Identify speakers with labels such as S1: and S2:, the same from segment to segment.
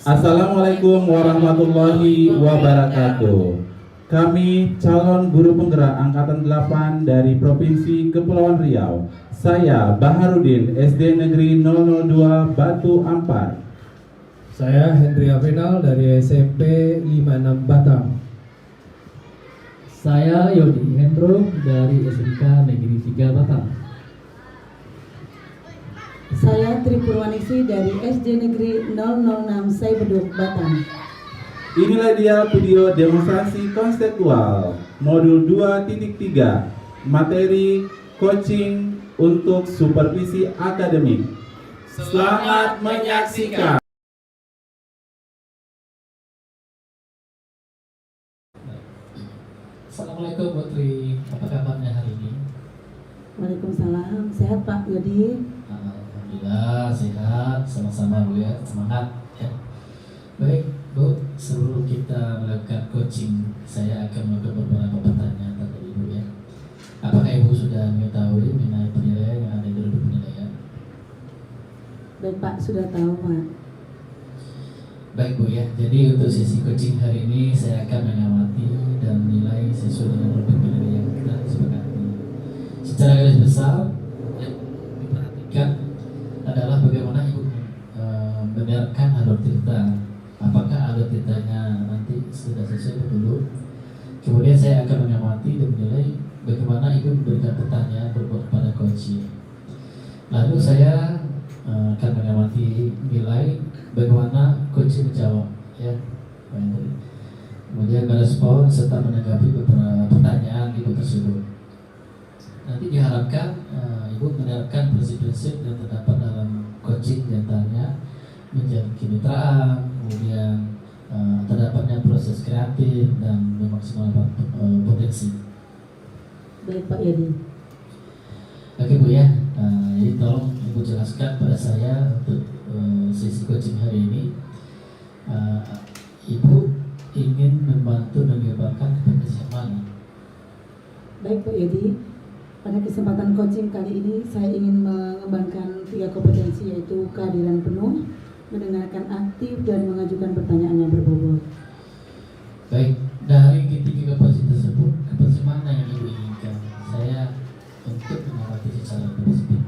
S1: Assalamualaikum warahmatullahi wabarakatuh. Kami calon guru penggerak Angkatan 8 dari Provinsi Kepulauan Riau. Saya Baharudin, SD Negeri 002 Batu Ampar.
S2: Saya Hendri Afinal dari SMP 56 Batam.
S3: Saya Yodi Hendro dari SMK Negeri 3 Batam.
S4: Saya Tri Purwaningsi dari SD Negeri 006 Saibeduk Batam.
S1: Inilah dia video demonstrasi konseptual modul 2.3 materi coaching untuk supervisi akademik. Selamat menyaksikan.
S3: Assalamualaikum Bu Tri, apa kabarnya hari ini?
S4: Waalaikumsalam, sehat Pak Yodi?
S3: Alhamdulillah sehat, sama-sama Bu ya, semangat ya. Baik Bu, sebelum kita melakukan coaching, saya akan melakukan beberapa pertanyaan tentang Ibu ya. Apakah Ibu sudah mengetahui mengenai penilaian yang ada di dalam penilaian?
S4: Baik Pak, sudah tahu Pak.
S3: Baik Bu ya, jadi untuk sesi coaching hari ini saya akan mengamati dan menilai sesuai dengan produk penilaian yang kita sepakati. Secara garis besar, yang diperhatikan adalah bagaimana Ibu mendengarkan alur cerita. Apakah alur ceritanya nanti sudah sesuai dulu? Kemudian saya akan mengamati dan menilai bagaimana Ibu memberikan pertanyaan kepada coaching. Lalu saya akan mengamati nilai bagaimana coaching menjawab ya. Kemudian merespon serta menanggapi beberapa pertanyaan Ibu tersebut. Nanti diharapkan Ibu menerapkan prinsip-prinsip yang terdapat dalam coaching, diantaranya menjalin kemitraan, kemudian terdapatnya proses kreatif dan memaksimalkan potensi.
S4: Baik Pak Yodi.
S3: Oke Bu ya, jadi tolong Ibu jelaskan pada saya untuk sesi coaching hari ini. Ibu ingin membantu menggambarkan kompetensi yang mana?
S4: Baik Pak Yodi, pada kesempatan coaching kali ini saya ingin mengembangkan 3 kompetensi, yaitu kehadiran penuh, mendengarkan aktif, dan mengajukan pertanyaan yang berbobot.
S3: Baik, dari ketiga kompetensi tersebut, kompetensi mana yang Ibu inginkan saya untuk mengamati secara spesifik?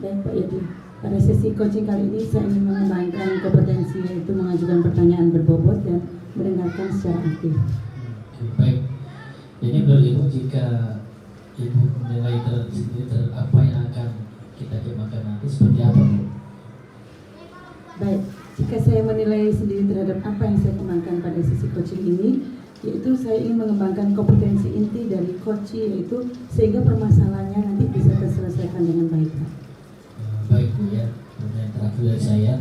S4: Baik Pak Yodi, pada sesi coaching kali ini saya ingin mengembangkan kompetensi, yaitu mengajukan pertanyaan berbobot dan mendengarkan secara aktif.
S3: Baik, jadi menurut Ibu, jika Ibu menilai terhadap apa yang akan kita kembangkan nanti seperti apa Bu?
S4: Baik, jika saya menilai sendiri terhadap apa yang saya kembangkan pada sesi coaching ini, yaitu saya ingin mengembangkan kompetensi inti dari coaching, yaitu sehingga permasalahannya nanti bisa terselesaikan dengan baik.
S3: Baik Bu ya, pertanyaan terakhir dari saya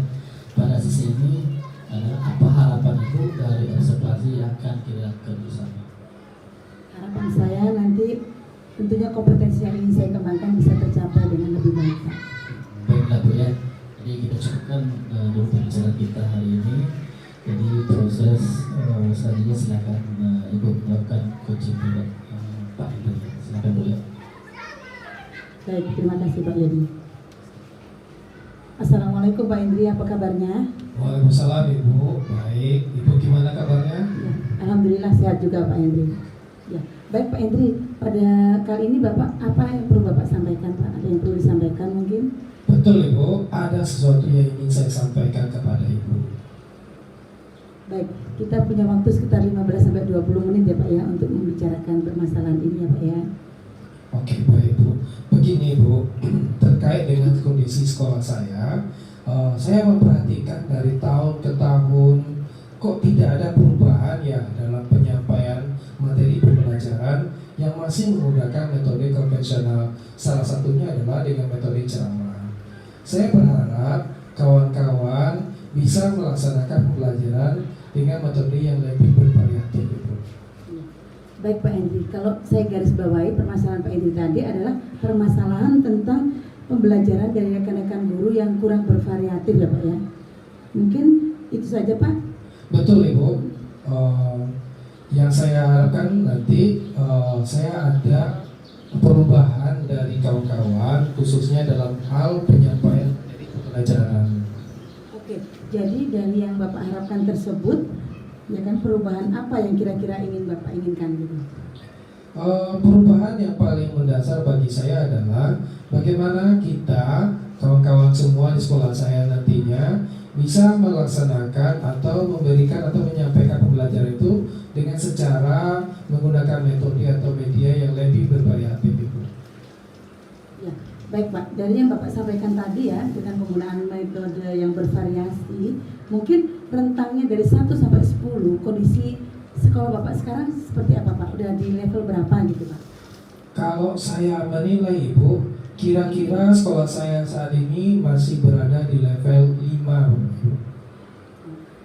S3: pada sesi ini adalah apa harapan Ibu dari observasi yang akan kita lakukan bersama?
S4: Harapan saya nanti tentunya kompetensi yang ingin saya kembangkan bisa tercapai dengan lebih baik Pak.
S3: Baiklah Bu ya, jadi kita cukupkan dulu pembicaraan kita hari ini. Jadi proses selanjutnya silakan Ibu melakukan coaching pada Pak Ibu ya. Silakan Bu ya.
S4: Baik, terima kasih Pak Yodi. Assalamualaikum Pak Indri, apa kabarnya?
S2: Waalaikumsalam Ibu, baik. Ibu gimana kabarnya?
S4: Ya, alhamdulillah sehat juga Pak Indri. Ya, baik Pak Indri, pada kali ini Bapak apa yang perlu Bapak sampaikan Pak? Ada yang perlu disampaikan mungkin?
S2: Betul Ibu, ada sesuatu yang ingin saya sampaikan kepada Ibu.
S4: Baik, kita punya waktu sekitar 15-20 menit ya Pak ya untuk membicarakan permasalahan ini ya Pak ya.
S2: Oke baik Bu, begini Bu, terkait dengan kondisi sekolah saya memperhatikan dari tahun ke tahun kok tidak ada perubahan ya dalam penyampaian materi pembelajaran yang masih menggunakan metode konvensional. Salah satunya adalah dengan metode ceramah. Saya berharap kawan-kawan bisa melaksanakan pembelajaran dengan metode yang lebih bervariatif Ibu.
S4: Baik Pak Hendri, kalau saya garis bawahi permasalahan Pak Hendri tadi adalah permasalahan tentang pembelajaran dari rekan-rekan guru yang kurang bervariatif ya Pak ya. Mungkin itu saja Pak.
S2: Betul Ibu. Yang saya harapkan nanti saya ada perubahan dari kawan-kawan khususnya dalam hal penyampaian dari pembelajaran.
S4: Oke, jadi dari yang Bapak harapkan tersebut, ya kan, perubahan apa yang kira-kira ingin Bapak inginkan gitu?
S2: Perubahan yang paling mendasar bagi saya adalah bagaimana kita, kawan-kawan semua di sekolah saya nantinya bisa melaksanakan atau memberikan atau menyampaikan pembelajaran itu dengan secara menggunakan metode atau media yang lebih bervariatif itu.
S4: Ya, baik Pak. Dari yang Bapak sampaikan tadi ya, dengan penggunaan metode yang bervariasi, mungkin rentangnya dari 1 sampai 10, kondisi sekolah Bapak sekarang seperti apa Pak? Udah di level berapa gitu Pak?
S2: Kalau saya menilai Ibu, kira-kira sekolah saya saat ini masih berada di level 5 Ibu.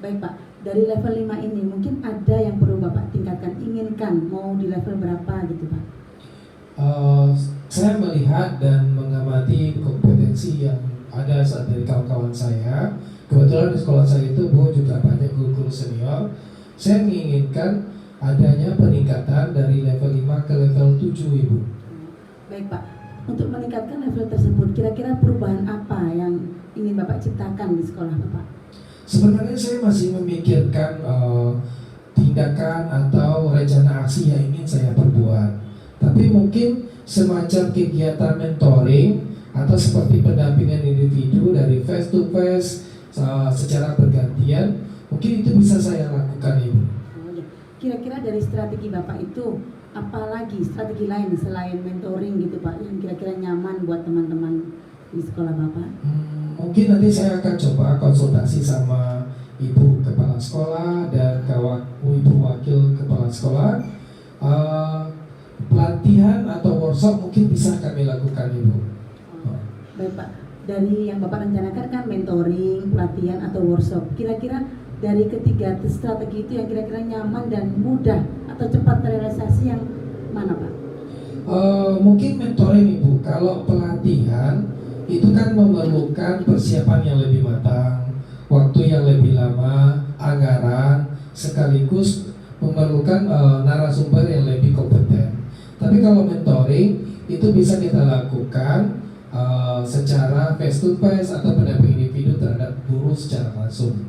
S4: Baik Pak, dari level 5 ini mungkin ada yang perlu Bapak tingkatkan, inginkan mau di level berapa gitu Pak?
S2: Saya melihat dan mengamati kompetensi yang ada saat dari kawan-kawan saya. Kebetulan di sekolah saya itu Bu juga banyak guru-guru senior. Saya menginginkan adanya peningkatan dari level 5 ke level 7 Ibu.
S4: Baik Pak, untuk meningkatkan level tersebut kira-kira perubahan apa yang ingin Bapak ciptakan di sekolah Bapak?
S2: Sebenarnya saya masih memikirkan tindakan atau rencana aksi yang ingin saya perbuat. Tapi mungkin semacam kegiatan mentoring atau seperti pendampingan individu dari face to face secara bergantian, mungkin itu bisa saya lakukan Ibu.
S4: Kira-kira dari strategi Bapak itu, apalagi strategi lain selain mentoring gitu Pak, yang kira-kira nyaman buat teman-teman di sekolah Bapak?
S2: Mungkin nanti saya akan coba konsultasi sama Ibu Kepala Sekolah dan Ibu Wakil Kepala Sekolah. Pelatihan atau workshop mungkin bisa kami lakukan Ibu.
S4: Baik Pak, dari yang Bapak rencanakan kan mentoring, pelatihan atau workshop. Kira-kira dari ketiga strategi itu yang kira-kira nyaman dan mudah atau cepat terrealisasi yang mana Pak?
S2: Mungkin mentoring Ibu. Kalau pelatihan itu kan memerlukan persiapan yang lebih matang, waktu yang lebih lama, anggaran, sekaligus memerlukan narasumber yang lebih kompeten. Tapi kalau mentoring itu bisa kita lakukan secara face to face atau pendamping individu terhadap guru secara langsung.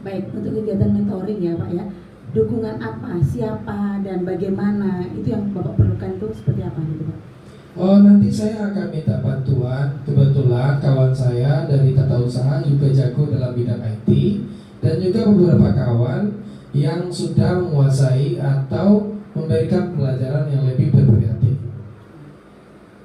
S4: Baik, untuk kegiatan mentoring ya Pak ya, dukungan apa, siapa, dan bagaimana, itu yang Bapak perlukan itu seperti apa gitu Pak?
S2: Nanti saya akan minta bantuan. Kebetulan kawan saya dari tata usaha juga jago dalam bidang IT, dan juga beberapa kawan yang sudah menguasai atau memberikan pelajaran yang lebih bervariatif.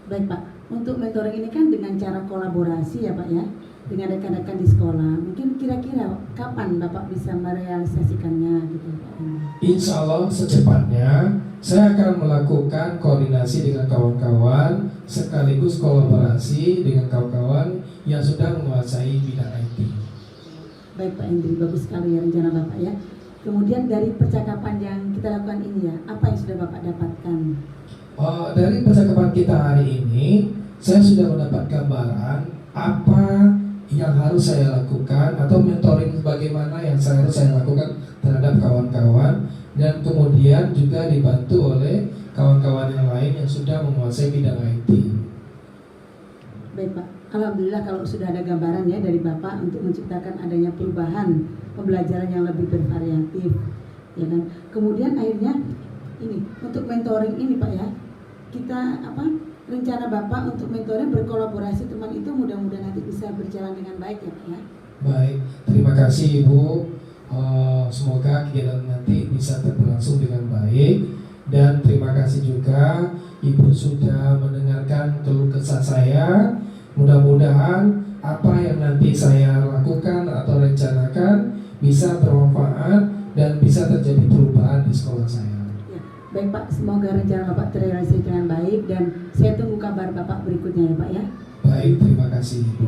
S4: Baik Pak, untuk mentoring ini kan dengan cara kolaborasi ya Pak ya, dengan rekan-rekan di sekolah. Mungkin kira-kira kapan Bapak bisa merealisasikannya gitu Pak?
S2: Insya Allah secepatnya saya akan melakukan koordinasi dengan kawan-kawan sekaligus kolaborasi dengan kawan-kawan yang sudah menguasai bidang IT.
S4: Baik Pak Hendri, bagus sekali ya rencana Bapak ya. Kemudian dari percakapan yang kita lakukan ini ya, apa yang sudah Bapak dapatkan?
S2: Dari percakapan kita hari ini, saya sudah mendapat gambaran apa yang harus saya lakukan atau mentoring bagaimana yang harus saya lakukan terhadap kawan-kawan, dan kemudian juga dibantu oleh kawan-kawan yang lain yang sudah menguasai bidang IT.
S4: Baik Pak, alhamdulillah kalau sudah ada gambaran ya dari Bapak untuk menciptakan adanya perubahan pembelajaran yang lebih bervariatif, ya kan. Kemudian akhirnya ini untuk mentoring ini Pak ya, kita rencana Bapak untuk mentoring berkolaborasi teman itu mudah-mudahan nanti bisa berjalan dengan baik ya Pak ya.
S2: Baik, terima kasih Ibu. Semoga kegiatan nanti bisa berlangsung dengan baik, dan terima kasih juga Ibu sudah mendengarkan keluh kesah saya. Mudah-mudahan apa yang nanti saya lakukan atau rencanakan bisa bermanfaat dan bisa terjadi perubahan di sekolah saya.
S4: Ya, baik Pak, semoga rencana Bapak terrealisasi dengan baik, dan saya tunggu kabar Bapak berikutnya ya Pak ya.
S2: Baik, terima kasih Ibu.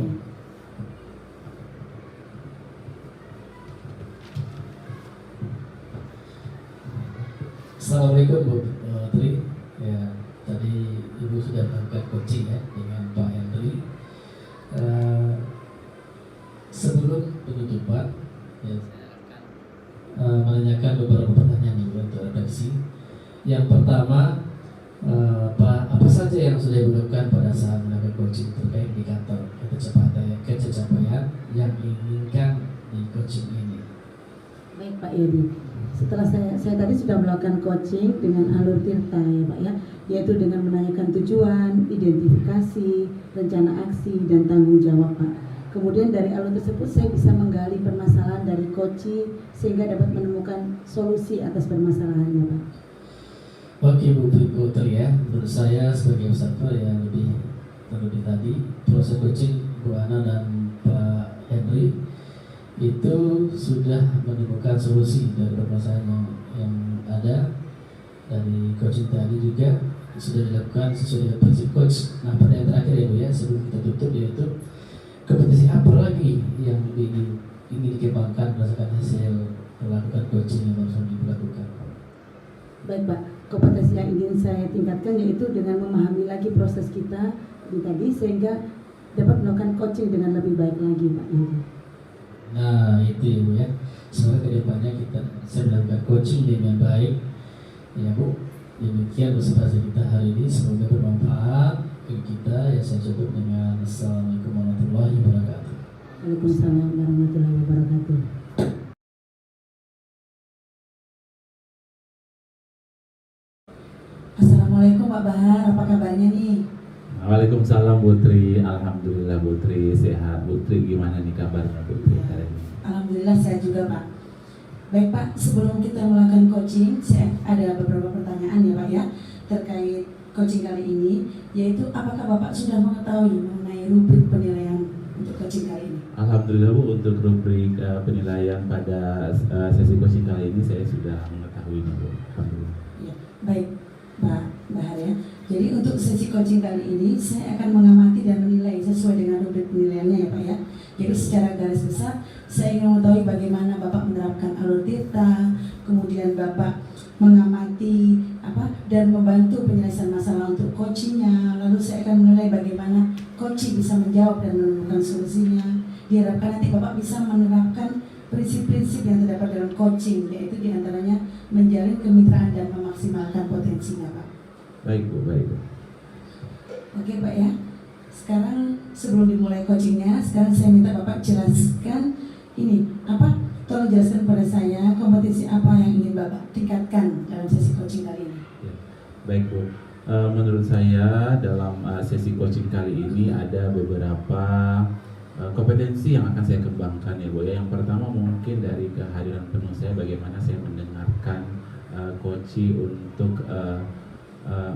S3: Assalamualaikum Bu Tri. Ya, tadi Ibu sudah melakukan coaching ya dengan Pak Hendri. Sebelum penutupan, ya, saya akan menanyakan beberapa pertanyaan Ibu untuk redaksi. Yang pertama, apa saja yang sudah Ibu lakukan pada saat melakukan coaching terkait indikator kecapaian yang ingin inginkan di coaching ini?
S4: Baik Pak Yodi, setelah saya tadi sudah melakukan coaching dengan alur tirta ya Pak ya, yaitu dengan menanyakan tujuan, identifikasi, rencana aksi, dan tanggung jawab Pak. Kemudian dari alur tersebut saya bisa menggali permasalahan dari coaching sehingga dapat menemukan solusi atas permasalahannya Pak.
S3: Oke Bu Putri ya, menurut saya sebagai observer ya terlebih tadi proses coaching Bu Ana dan Pak Henry itu sudah menemukan solusi dari permasalahan yang ada. Dari coaching tadi juga sudah dilakukan sesuai dengan prinsip coach. Nah pada yang terakhir ya Bu ya, sebelum kita tutup, yaitu kompetisi apa lagi yang ingin dikembangkan berdasarkan hasil melakukan coaching yang baru dilakukan?
S4: Baik Pak, kompetensi yang ingin saya tingkatkan yaitu dengan memahami lagi proses kita di tadi sehingga dapat melakukan coaching dengan lebih baik lagi Pak Yodi.
S3: Nah itu ya Bu ya, semoga kedepannya kita bisa melakukan coaching dengan baik ya Bu. Demikian observasi kita hari ini, semoga bermanfaat bagi kita. Ya saya tutup dengan Assalamualaikum warahmatullahi wabarakatuh.
S4: Waalaikumsalam warahmatullahi wabarakatuh. Assalamualaikum Pak Bahar, apa kabarnya nih?
S1: Waalaikumsalam Putri, alhamdulillah Putri sehat. Putri gimana nih kabarnya Putri hari ini?
S4: Alhamdulillah saya juga Pak. Baik Pak, sebelum kita melakukan coaching, saya ada beberapa pertanyaan ya Pak ya terkait coaching kali ini, yaitu apakah Bapak sudah mengetahui mengenai rubrik penilaian untuk coaching kali ini?
S1: Alhamdulillah Bu, untuk rubrik penilaian pada sesi coaching kali ini saya sudah mengetahui Bu. Alhamdulillah.
S4: Ya, baik Pak Bahar ya. Jadi untuk sesi coaching kali ini saya akan mengamati dan menilai sesuai dengan rubrik penilaiannya ya Pak ya. Jadi secara garis besar saya ingin mengetahui bagaimana Bapak menerapkan alur tirta, kemudian Bapak mengamati dan membantu penyelesaian masalah untuk coachingnya. Lalu saya akan menilai bagaimana coaching bisa menjawab dan menemukan solusinya. Diharapkan nanti Bapak bisa menerapkan prinsip-prinsip yang terdapat dalam coaching, yaitu diantaranya menjalin kemitraan dan memaksimalkan potensinya Pak.
S1: Baik Bu, baik Bu.
S4: Oke Pak ya. Sekarang sebelum dimulai coachingnya, sekarang saya minta Bapak jelaskan ini tolong jelaskan kepada saya kompetensi apa yang ingin Bapak tingkatkan dalam sesi coaching kali ini.
S1: Ya, baik Bu. Menurut saya dalam sesi coaching kali ini ada beberapa kompetensi yang akan saya kembangkan ya Bu ya. Yang pertama mungkin dari kehadiran penuh saya, bagaimana saya mendengarkan coaching untuk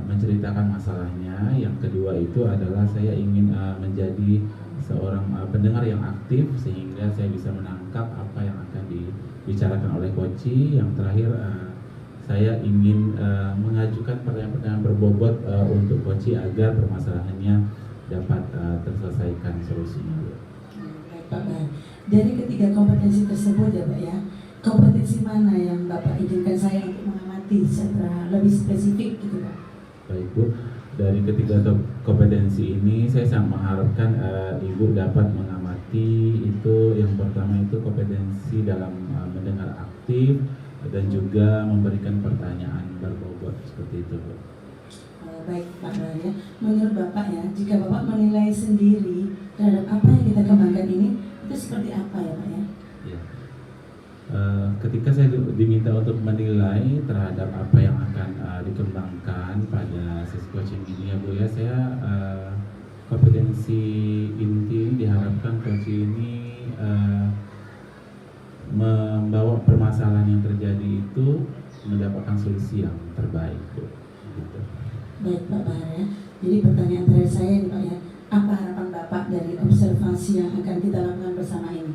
S1: menceritakan masalahnya. Yang kedua itu adalah saya ingin menjadi seorang pendengar yang aktif sehingga saya bisa menangkap apa yang akan dibicarakan oleh coach. Yang terakhir saya ingin mengajukan pertanyaan-pertanyaan berbobot untuk coach agar permasalahannya dapat terselesaikan solusinya.
S4: Baik Pak Bahar. Dari ketiga kompetensi tersebut ya Pak ya, kompetensi mana yang Bapak izinkan saya untuk mengamati secara lebih spesifik gitu Pak?
S1: Baik Bu, dari ketiga kompetensi ini saya sangat mengharapkan Ibu dapat mengamati itu. Yang pertama itu kompetensi dalam mendengar aktif dan juga memberikan pertanyaan berbobot seperti itu Bu.
S4: Baik Pak Bahar ya, menurut Bapak ya, jika Bapak menilai sendiri terhadap apa yang kita kembangkan ini, itu seperti apa ya Pak ya?
S1: Ya. Ketika saya diminta untuk menilai terhadap apa yang akan dikembangkan pada sesi coaching ini ya Bu ya, saya kompetensi inti diharapkan coach ini membawa permasalahan yang terjadi itu mendapatkan solusi yang terbaik Bu. Gitu.
S4: Baik Pak Bahar ya, jadi pertanyaan terakhir saya nih Pak ya, apa harapan Bapak dari observasi yang akan kita lakukan bersama ini?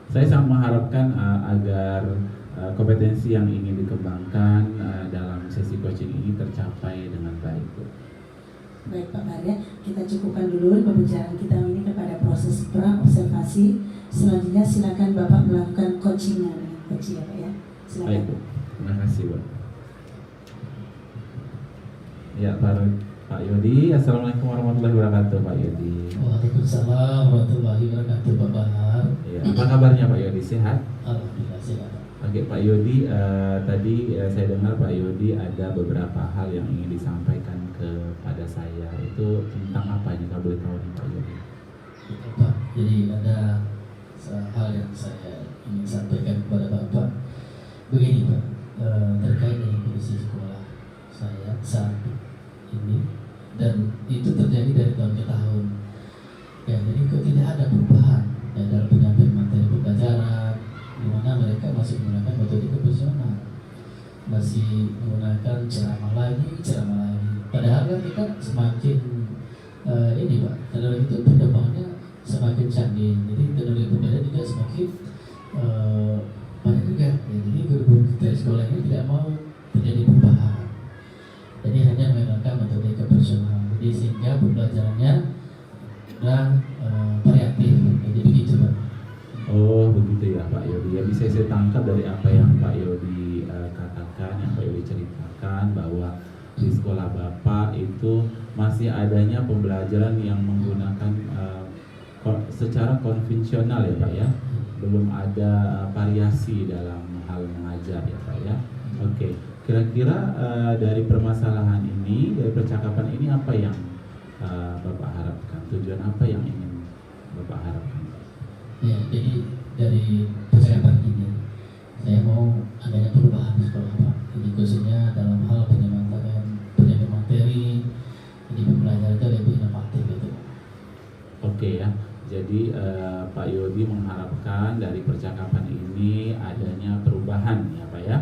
S1: Saya sangat mengharapkan agar kompetensi yang ingin dikembangkan dalam sesi coaching ini tercapai dengan baik Bu.
S4: Baik Pak Bahar ya, kita cukupkan dulu pembicaraan kita ini kepada proses pra-observasi. Selanjutnya silakan Bapak melakukan coachingnya dengan coach ya Pak ya. Silakan.
S1: Baik Bu, terima kasih Bu. Ya Pak Yodi, Assalamualaikum warahmatullahi wabarakatuh Pak Yodi.
S3: Waalaikumsalam warahmatullahi wabarakatuh Pak Bahar.
S1: Ya, apa kabarnya Pak Yodi, sehat?
S3: Alhamdulillah sehat.
S1: Oke Pak Yodi, tadi saya dengar Pak Yodi ada beberapa hal yang ingin disampaikan kepada saya. Itu tentang apa ini kalau boleh tahu nih Pak Yodi?
S3: Gitu, Pak. Jadi ada ceramah lagi. Padahal kan kita semakin ini Pak, teknologi itu perkembangannya semakin canggih. Jadi teknologi pembelajaran juga semakin banyak juga. Ya, jadi guru-guru kita di sekolah ini tidak mau terjadi perubahan. Jadi hanya menggunakan metode kepersonal. Jadi sehingga pembelajarannya kurang variatif. Jadi begitu Pak.
S1: Oh begitu ya Pak Yodi. Ya bisa saya tangkap dari apa yang Pak Yodi katakan, yang Pak Yodi ceritakan, bahwa di sekolah Bapak itu masih adanya pembelajaran yang menggunakan secara konvensional ya Pak ya. Belum ada variasi dalam hal mengajar ya Pak ya. Oke, kira-kira dari permasalahan ini, dari percakapan ini apa yang Bapak harapkan? Tujuan apa yang ingin Bapak harapkan?
S3: Ya, jadi dari percakapan ini saya mau adanya perubahan di sekolah Pak. Jadi khususnya dalam hal penyampaian materi, jadi pembelajaran itu lebih inovatif gitu.
S1: Oke ya. Jadi Pak Yodi mengharapkan dari percakapan ini adanya perubahan ya Pak ya.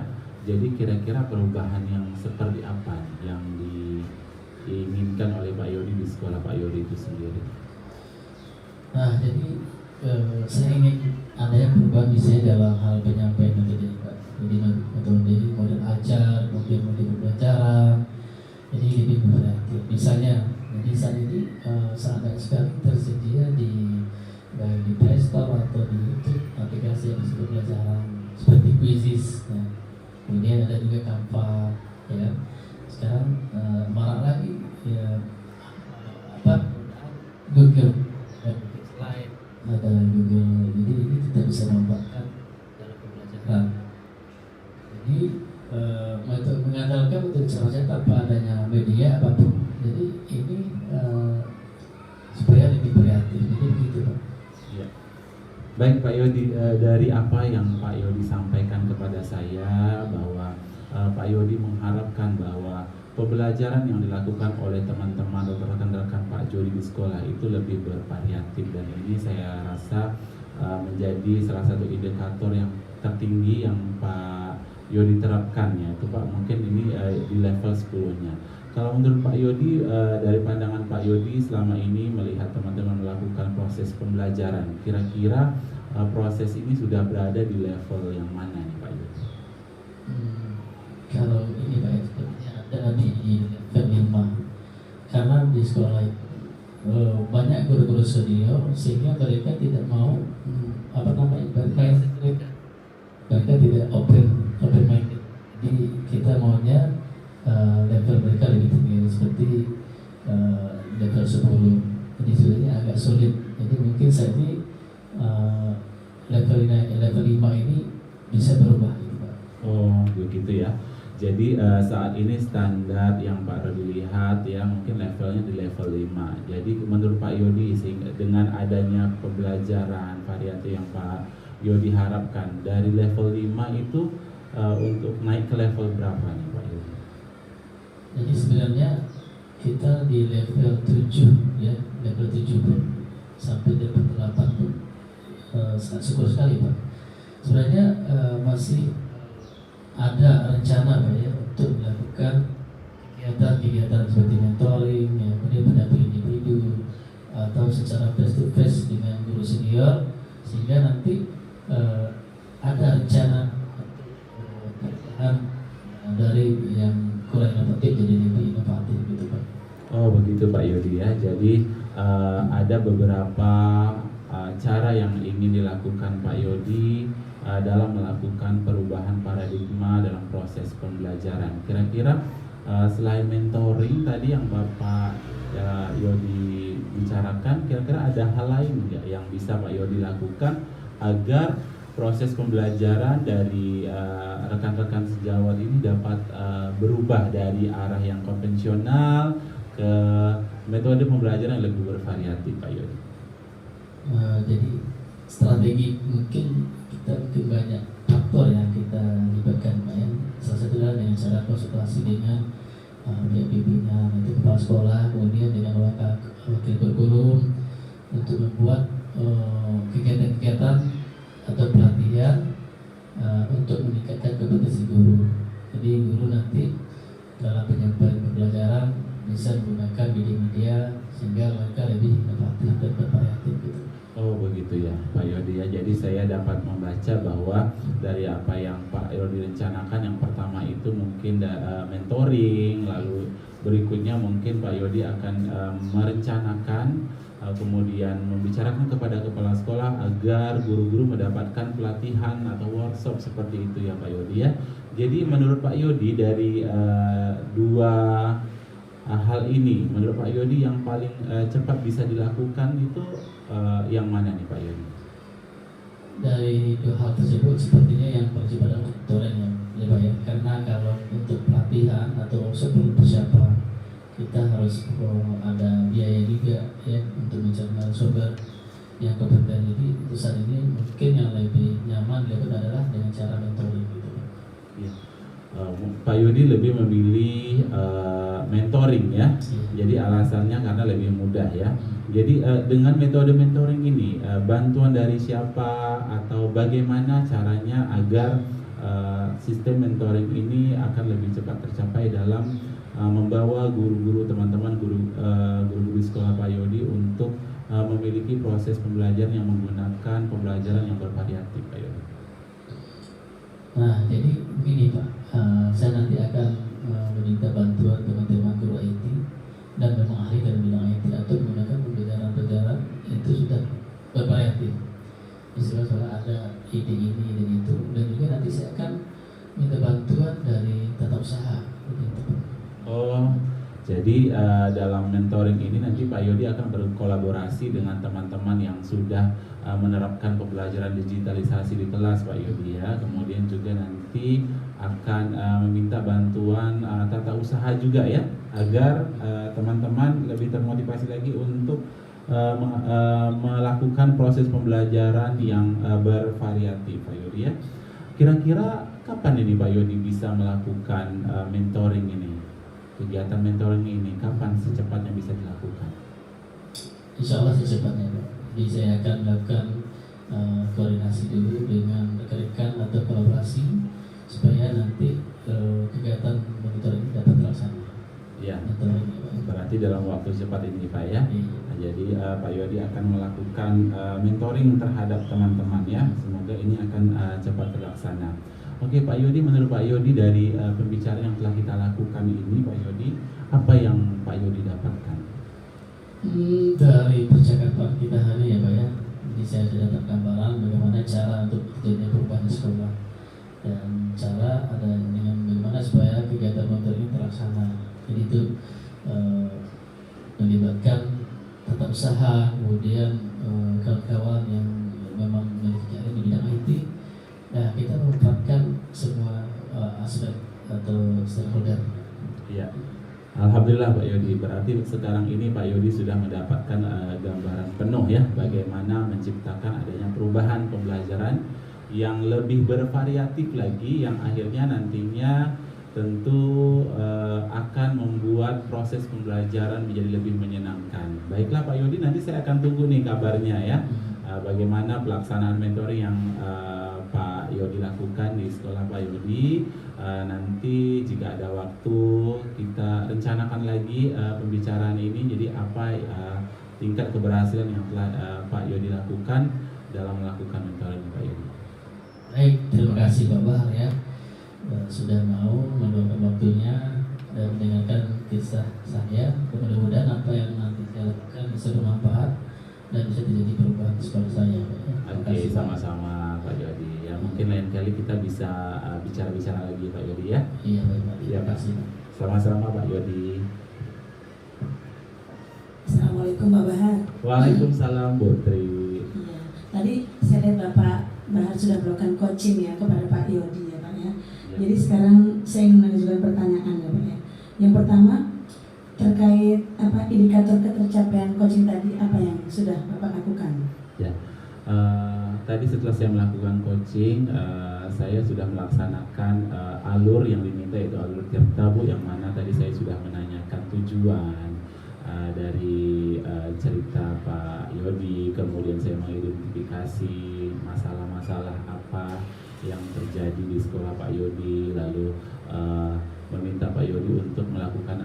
S1: Jadi kira-kira perubahan yang seperti apa yang diinginkan oleh Pak Yodi di sekolah Pak Yodi itu sendiri?
S3: Nah, jadi saya ingin adanya perubahan misalnya dalam hal penyampaian metode Pak. Jadi metode model ajar, model pembelajaran, jadi lebih bervariatif. Misalnya, jadi saat ini sangat sekali tersedia baik di Play Store atau di YouTube aplikasi yang disebut pembelajaran seperti Quizzes. Ya. Kemudian ada juga Canva, ya. Sekarang marak lagi ya Google Slide, ada Google. Jadi ini kita bisa manfaatkan dalam pembelajaran. Jadi untuk mengandalkan untuk saja tanpa adanya media apapun. Jadi ini supaya lebih kreatif. Jadi begitu Pak.
S1: Ya. Baik Pak Yodi, dari apa yang Pak Yodi sampaikan kepada saya bahwa Pak Yodi mengharapkan bahwa pembelajaran yang dilakukan oleh teman-teman atau rekan-rekan Pak Jody di sekolah itu lebih bervariatif, dan ini saya rasa menjadi salah satu indikator yang tertinggi yang Pak Yodi terapkan ya. Itu Pak, mungkin ini di level 10-nya. Kalau menurut Pak Yodi, dari pandangan Pak Yodi selama ini melihat teman-teman melakukan proses pembelajaran, kira-kira proses ini sudah berada di level yang mana nih Pak Yodi?
S3: Kalau ini Pak, sepertinya ada di level 5. Karena di sekolah itu banyak guru-guru senior sehingga mereka tidak mau mereka tidak open minded. Jadi kita maunya level mereka lebih tinggi seperti level 10. Jadi sebenarnya agak sulit. Jadi mungkin saat ini level 5 ini bisa berubah gitu Pak.
S1: Oh begitu ya. Jadi saat ini standar yang Pak Rodi lihat ya mungkin levelnya di level 5. Jadi menurut Pak Yodi, sehingga dengan adanya pembelajaran variasi yang Pak Yodi harapkan dari level 5 itu untuk naik ke level berapa nih Pak Yodi?
S3: Jadi sebenarnya kita di level 7 ya, level 7 pun sampai level 8 pun sangat syukur sekali Pak. Sebenarnya masih ada rencana Pak ya untuk melakukan kegiatan-kegiatan seperti mentoring, ya, kemudian pendampingan individu atau secara face to face dengan guru senior, sehingga nanti ada rencana perubahan dari yang kurang inovatif jadi lebih inovatif gitu Pak.
S1: Oh begitu Pak Yodi ya. Jadi ada beberapa cara yang ingin dilakukan Pak Yodi dalam melakukan perubahan paradigma dalam proses pembelajaran. Kira-kira selain mentoring tadi yang Bapak Yodi bicarakan, kira-kira ada hal lain nggak yang bisa Pak Yodi lakukan agar proses pembelajaran dari rekan-rekan sejawat ini dapat berubah dari arah yang konvensional ke metode pembelajaran yang lebih bervariatif Pak Yodi?
S3: Jadi strategi mungkin banyak faktor yang kita libatkan Pak ya. Salah satu adalah dengan cara konsultasi dengan pihak pimpinan, itu kepala sekolah, kemudian dengan wakil kurikulum untuk membuat kegiatan-kegiatan atau pelatihan untuk meningkatkan kompetensi guru. Jadi guru nanti lebih inovatif dan bervariatif gitu.
S1: Oh begitu ya Pak Yodi ya. Jadi saya dapat membaca bahwa dari apa yang Pak Yodi rencanakan, yang pertama itu mungkin mentoring, lalu berikutnya mungkin Pak Yodi akan merencanakan kemudian membicarakan kepada kepala sekolah agar guru-guru mendapatkan pelatihan atau workshop seperti itu ya Pak Yodi ya. Jadi menurut Pak Yodi dari dua hal ini, menurut Pak Yodi yang paling cepat bisa dilakukan itu yang mana nih Pak Yodi?
S3: Dari dua hal tersebut sepertinya yang bersifat mentoring ya Pak ya. Karena kalau untuk pelatihan atau sebelum persiapan kita harus ada biaya juga ya untuk mencari narasumber yang kompeten. Jadi untuk saat ini mungkin yang lebih nyaman dilakukan adalah dengan cara mentoring gitu.
S1: Ya. Pak Yodi lebih memilih mentoring ya. Jadi alasannya karena lebih mudah ya. Jadi dengan metode mentoring ini bantuan dari siapa atau bagaimana caranya agar sistem mentoring ini akan lebih cepat tercapai dalam membawa guru-guru teman-teman guru-guru sekolah Pak Yodi untuk memiliki proses pembelajaran yang menggunakan pembelajaran yang bervariatif Pak Yodi.
S3: Nah, jadi begini Pak, saya nanti akan meminta bantuan teman-teman guru IT dan memang ahli dalam bidang IT atau menggunakan pembelajaran itu sudah bervariatif. Misalnya ada ide ini dan itu, dan juga nanti saya akan minta bantuan dari tata usaha. Begitu.
S1: Oh, jadi dalam mentoring ini nanti Pak Yodi akan berkolaborasi dengan teman-teman yang sudah menerapkan pembelajaran digitalisasi di kelas Pak Yodi ya. Kemudian juga nanti akan meminta bantuan tata usaha juga ya, agar teman-teman lebih termotivasi lagi untuk melakukan proses pembelajaran yang bervariatif Pak Yodi ya. Kira-kira kapan ini Pak Yodi bisa melakukan mentoring ini? Kegiatan mentoring ini kapan secepatnya bisa dilakukan?
S3: Insya Allah secepatnya Pak. Jadi saya akan melakukan koordinasi dulu dengan rekan-rekan atau kolaborasi supaya nanti kegiatan monitor ini dapat terlaksana.
S1: Ya.
S3: Mentoring, ya, Pak.
S1: Berarti dalam waktu cepat ini Pak ya.
S3: Iya.
S1: Nah, jadi Pak Yodi akan melakukan mentoring terhadap teman-teman ya. Semoga ini akan cepat terlaksana. Oke Pak Yodi, menurut Pak Yodi dari pembicaraan yang telah kita lakukan ini Pak Yodi, apa yang Pak Yodi dapatkan?
S3: Dari percakapan kita hari ya Pak ya, jadi saya sudah dapat gambaran bagaimana cara untuk terjadinya perubahan di sekolah dan cara ada dengan bagaimana supaya kegiatan mentor ini terlaksana. Jadi itu melibatkan tata usaha, kemudian kawan-kawan yang memang memiliki keahlian di bidang IT. Nah, kita memanfaatkan semua aspek atau stakeholder.
S1: Iya. Alhamdulillah Pak Yodi, berarti sekarang ini Pak Yodi sudah mendapatkan gambaran penuh ya bagaimana menciptakan adanya perubahan pembelajaran yang lebih bervariatif lagi, yang akhirnya nantinya tentu akan membuat proses pembelajaran menjadi lebih menyenangkan. Baiklah Pak Yodi, nanti saya akan tunggu nih kabarnya ya, bagaimana pelaksanaan mentoring yang Pak Yodi lakukan di sekolah Pak Yodi. Nanti jika ada waktu kita rencanakan lagi pembicaraan ini, jadi apa tingkat keberhasilan yang telah Pak Yodi lakukan dalam melakukan mentoring Pak Yodi.
S3: Baik, terima kasih Pak Bahar ya, sudah mau meluangkan waktunya dan mendengarkan kisah saya. Mudah-mudahan apa yang nanti saya lakukan bisa bermanfaat dan bisa terjadi perubahan di sekolah saya Pak ya.
S1: Oke, sama-sama Pak Yodi. Ya mungkin lain kali kita bisa bicara-bicara lagi Pak Yodi ya.
S3: Iya baik Pak,
S1: Iya
S3: terima
S1: Pak.
S3: kasih.
S1: Sama-sama Pak Yodi.
S4: Assalamualaikum Pak Bahar.
S1: Waalaikumsalam Bu Tri.
S4: Iya, tadi saya lihat Bapak Bahar sudah melakukan coaching ya kepada Pak Yodi ya Pak ya.
S1: Ya.
S4: Jadi sekarang saya ingin mengajukan pertanyaan ya Pak ya. Yang pertama terkait apa indikator ketercapaian coaching tadi, apa yang sudah Bapak lakukan?
S1: Ya. Tadi setelah saya melakukan coaching, saya sudah melaksanakan alur yang diminta, yaitu alur Tirtabu, yang mana tadi saya sudah menanyakan tujuan dari cerita Pak Yodi, kemudian saya mengidentifikasi masalah-masalah apa yang terjadi di sekolah Pak Yodi, lalu meminta Pak Yodi untuk melakukan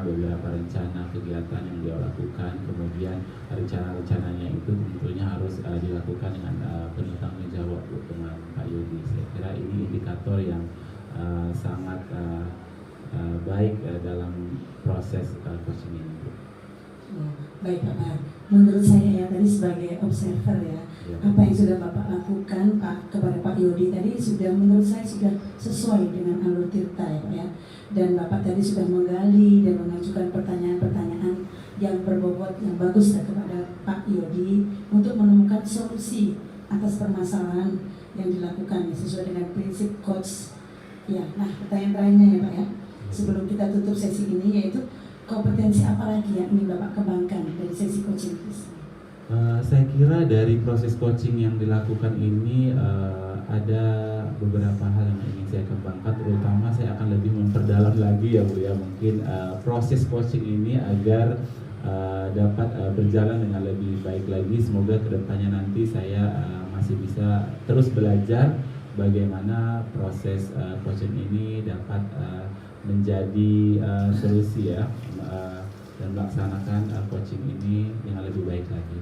S1: beberapa rencana kegiatan yang dia lakukan, kemudian rencana-rencananya itu tentunya harus dilakukan dengan penuh tanggung jawab dengan Pak Yodi. Saya kira ini indikator yang sangat baik dalam proses coaching ini.
S4: Ya, baik Pak Bahar. Menurut saya ya tadi sebagai observer ya, apa yang sudah Bapak lakukan Pak kepada Pak Yodi tadi sudah menurut saya sudah sesuai dengan alur tirta ya Pak ya. Dan Bapak tadi sudah menggali dan mengajukan pertanyaan-pertanyaan yang berbobot yang bagus kepada Pak Yodi untuk menemukan solusi atas permasalahan yang dilakukan ya, sesuai dengan prinsip coach. Ya, nah pertanyaan terakhirnya ya Pak ya, sebelum kita tutup sesi ini yaitu kompetensi apa lagi yang ingin Bapak kembangkan dari sesi coaching ini?
S1: Saya kira dari proses coaching yang dilakukan ini ada beberapa hal yang ingin saya kembangkan, terutama saya akan lebih memperdalam lagi ya Bu ya, mungkin proses coaching ini agar dapat berjalan dengan lebih baik lagi. Semoga kedepannya nanti saya masih bisa terus belajar bagaimana proses coaching ini dapat menjadi solusi ya, dan melaksanakan coaching ini dengan lebih baik lagi.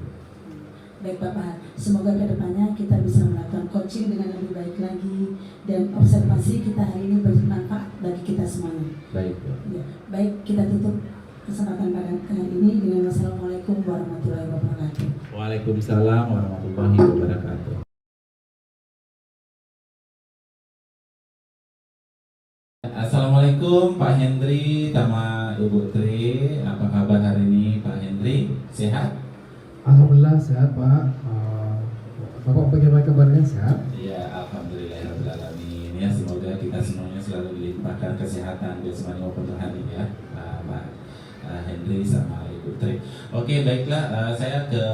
S4: Baik Bapak, semoga kedepannya kita bisa melakukan coaching dengan lebih baik lagi dan observasi kita hari ini bermanfaat bagi kita semuanya.
S1: Baik.
S4: Ya, baik, kita tutup kesempatan pada kali ini dengan wassalamualaikum warahmatullahi wabarakatuh.
S1: Waalaikumsalam warahmatullahi wabarakatuh. Assalamualaikum Pak Hendri sama Ibu Tri, apa kabar hari ini Pak Hendri? Sehat?
S2: Alhamdulillah sehat Pak. Bapak bagaimana kabarnya, sehat?
S1: Ya, alhamdulillahirobbilalamin. Ya, semoga kita semuanya selalu dilimpahkan kesehatan jasmani maupun rohani ya, Pak Hendri sama Ibu Tri. Oke, baiklah, saya ke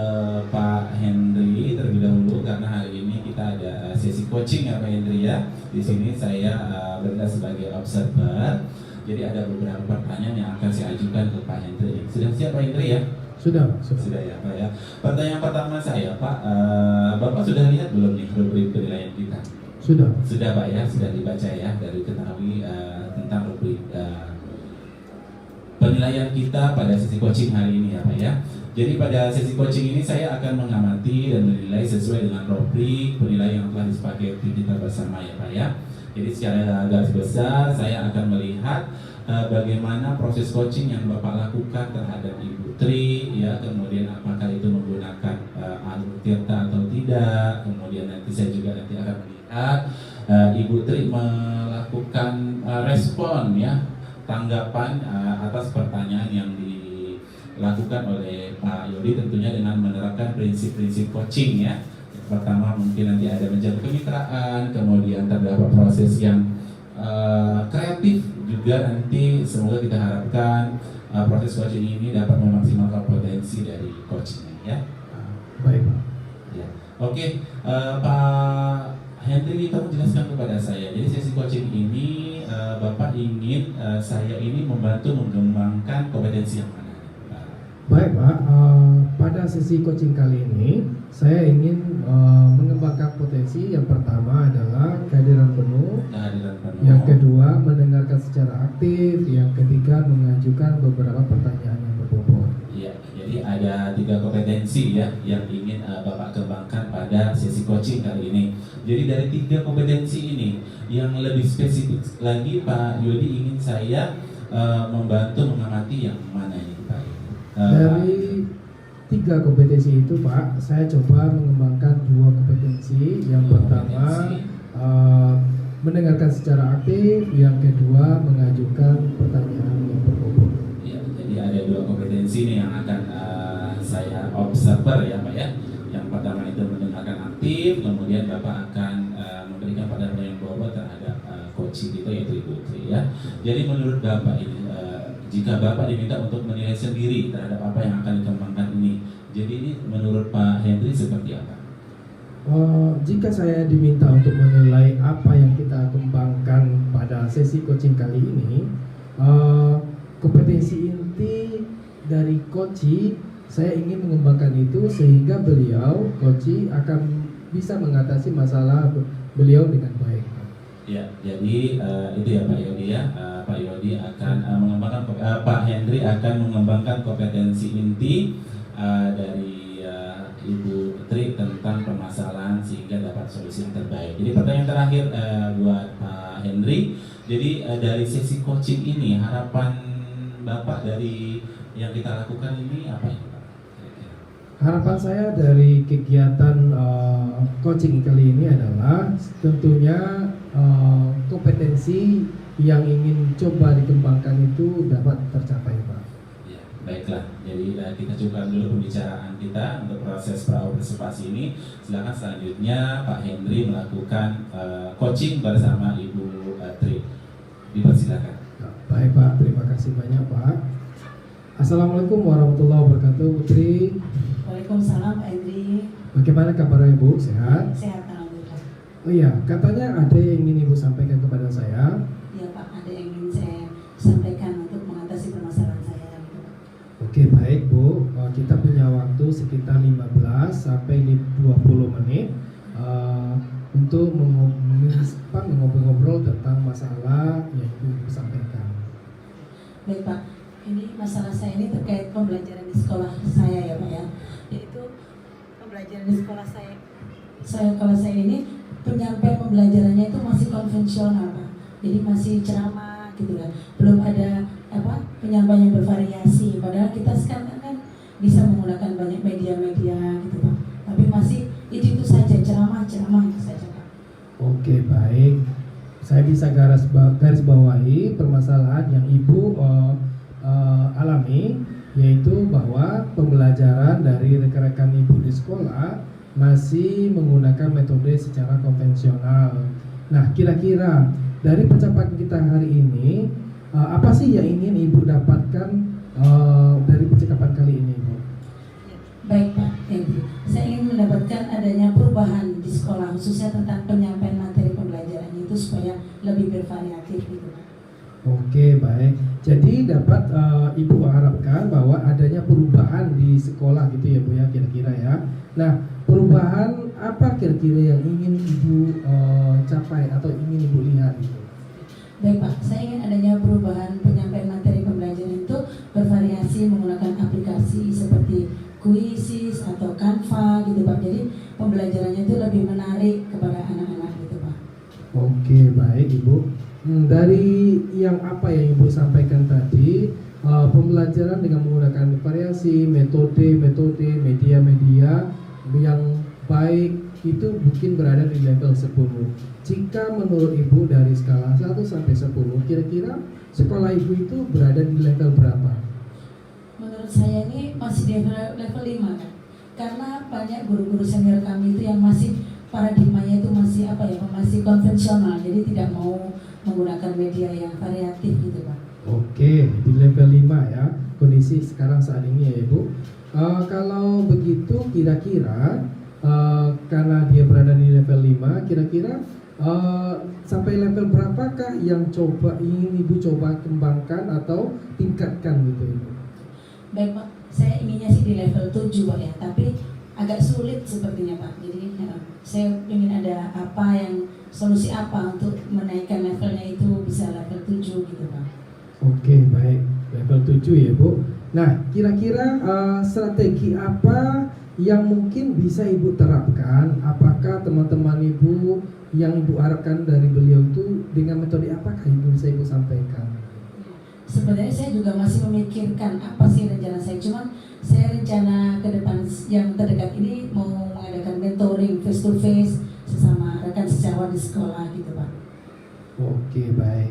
S1: Pak Hendri terlebih dahulu karena hari ini kita ada sesi coaching ya Pak Hendri ya. Di sini saya berada sebagai observer. Jadi ada beberapa pertanyaan yang akan saya ajukan ke Pak Hendri. Sudah siap Pak Hendri ya?
S2: Sudah.
S1: Sudah ya Pak ya. Pertanyaan pertama saya Pak, Bapak sudah lihat belum nih rubrik penilaian kita?
S2: Sudah.
S1: Sudah Pak ya, sudah dibaca ya, dari ketahui tentang rubrik penilaian kita pada sesi coaching hari ini ya Pak ya. Jadi pada sesi coaching ini saya akan mengamati dan menilai sesuai dengan rubrik penilaian yang telah disepakati kita bersama ya Pak ya. Jadi secara garis besar saya akan melihat bagaimana proses coaching yang Bapak lakukan terhadap Ibu Tri ya, kemudian apakah itu menggunakan alur tirta atau tidak, kemudian nanti saya juga akan melihat Ibu Tri melakukan respon ya, tanggapan atas pertanyaan yang dilakukan oleh Pak Yodi, tentunya dengan menerapkan prinsip-prinsip coaching ya. Pertama mungkin nanti ada menjaga kemitraan, kemudian terdapat proses yang kreatif juga nanti. Semoga kita harapkan proses coaching ini dapat memaksimalkan potensi dari coachingnya ya.
S2: Baik Pak.
S1: Ya. Oke, Pak Hendri, kita menjelaskan kepada saya. Jadi sesi coaching ini Bapak ingin saya ini membantu mengembangkan kompetensi yang mana?
S2: Baik Pak, pada sesi coaching kali ini saya ingin mengembangkan potensi. Yang pertama adalah kehadiran penuh, yang kedua mendengarkan secara aktif, yang ketiga mengajukan beberapa pertanyaan yang berbobot.
S1: Iya, jadi ada 3 kompetensi ya yang ingin Bapak kembangkan pada sesi coaching kali ini. Jadi dari 3 kompetensi ini yang lebih spesifik lagi Pak Yodi ingin saya membantu mengamati yang mana ini Pak?
S2: Dari 3 kompetensi itu Pak, saya coba mengembangkan 2 kompetensi. Yang pertama mendengarkan secara aktif, yang kedua mengajukan pertanyaan yang berbobot.
S1: Ya, jadi ada 2 kompetensi nih yang akan saya observer ya Pak ya. Yang pertama itu mendengarkan aktif, kemudian Bapak akan memberikan pertanyaan yang berbobot terhadap coaching itu yaitu Ibu Tri ya. Jadi menurut Bapak ini jika Bapak diminta untuk menilai sendiri terhadap apa yang akan dikembangkan ini, jadi ini menurut Pak Hendri seperti apa?
S2: Jika saya diminta untuk menilai apa yang kita kembangkan pada sesi coaching kali ini, kompetensi inti dari coach, saya ingin mengembangkan itu sehingga beliau, coach, akan bisa mengatasi masalah beliau dengan baik.
S1: Ya, jadi itu ya Pak Yodi ya. Pak Yodi akan mengembangkan Pak Hendri akan mengembangkan kompetensi inti dari Ibu Tri tentang permasalahan sehingga dapat solusi yang terbaik. Jadi pertanyaan terakhir buat Pak Hendri. Jadi dari sesi coaching ini harapan Bapak dari yang kita lakukan ini apa ya Pak?
S2: Harapan saya dari kegiatan coaching kali ini adalah tentunya kompetensi yang ingin coba dikembangkan itu dapat tercapai, Pak.
S1: Ya, baiklah. Jadi kita cukupkan dulu pembicaraan kita untuk proses pra-observasi ini. Silakan selanjutnya Pak Hendri melakukan coaching bersama Ibu Tri. Dipersilakan.
S2: Baik Pak, terima kasih banyak Pak. Assalamualaikum warahmatullahi wabarakatuh, Putri.
S4: Waalaikumsalam Pak Hendri.
S2: Bagaimana kabarnya Ibu? Sehat?
S4: Sehat alhamdulillah.
S2: Oh iya, katanya ada yang ingin Ibu sampaikan kepada saya.
S4: Ya Pak, ada yang ingin saya sampaikan untuk mengatasi permasalahan saya gitu, Pak.
S2: Oke baik Bu, kita punya waktu sekitar 15 sampai 20 menit untuk mengobrol tentang masalah yang Ibu sampaikan.
S4: Baik Pak, ini masalah saya ini terkait pembelajaran di sekolah saya ya Pak ya. Yaitu pembelajaran di sekolah saya. Kalau saya ini penyampaian pembelajarannya itu masih konvensional Pak. Jadi masih ceramah gitu kan. Belum ada penyampaian yang bervariasi. Padahal kita sekarang kan bisa menggunakan banyak media-media gitu Pak. Tapi masih itu saja ceramah itu saja Pak.
S2: Oke baik, saya bisa garis bawahi permasalahan yang Ibu alami, yaitu bahwa pembelajaran dari rekan-rekan Ibu di sekolah masih menggunakan metode secara konvensional. Nah, kira-kira dari percakapan kita hari ini, apa sih yang ingin Ibu dapatkan dari percakapan kali ini, Bu?
S4: Baik Pak Hendri, saya ingin mendapatkan adanya perubahan di sekolah khususnya tentang penyampaian materi pembelajarannya itu supaya lebih bervariatif gitu Pak.
S2: Oke baik, jadi dapat Ibu harapkan bahwa adanya perubahan di sekolah gitu ya Bu ya, kira-kira ya. Nah, perubahan apa kira-kira yang ingin Ibu capai atau ingin Ibu lihat gitu?
S4: Baik Pak, saya ingin adanya perubahan penyampaian materi pembelajaran itu bervariasi menggunakan aplikasi seperti Quizzes atau Canva gitu Pak. Jadi pembelajarannya itu lebih menarik kepada anak-anak gitu Pak.
S2: Oke baik Ibu. Dari yang apa yang Ibu sampaikan tadi, pembelajaran dengan menggunakan variasi metode, media-media yang baik itu mungkin berada di level 10. Jika menurut Ibu dari skala 1 sampai 10, kira-kira sekolah Ibu itu berada di level berapa?
S4: Menurut saya ini masih di level 5 kan. Karena banyak guru-guru senior kami itu yang masih paradigmanya itu masih masih konvensional. Jadi tidak mau menggunakan media yang variatif gitu Pak.
S2: Oke, di level 5 ya kondisi sekarang saat ini ya Ibu. Kalau begitu kira-kira karena dia berada di level 5, kira-kira sampai level berapakah yang ingin Ibu coba kembangkan atau tingkatkan gitu Ibu?
S4: Baik Pak, saya inginnya sih di level 7 Pak ya, tapi agak sulit sepertinya Pak. Jadi saya ingin ada solusi apa untuk menaikkan levelnya itu bisa level 7 gitu Pak.
S2: Oke baik, level 7 ya Bu. Nah kira-kira strategi apa yang mungkin bisa Ibu terapkan? Apakah teman-teman Ibu yang Ibu harapkan dari beliau itu dengan metode apakah Ibu bisa Ibu sampaikan?
S4: Sebenarnya saya juga masih memikirkan apa sih rencana saya. Cuman saya rencana ke depan yang terdekat ini mau mengadakan mentoring face to face sesama rekan sejawat di sekolah gitu Pak.
S2: Oke baik,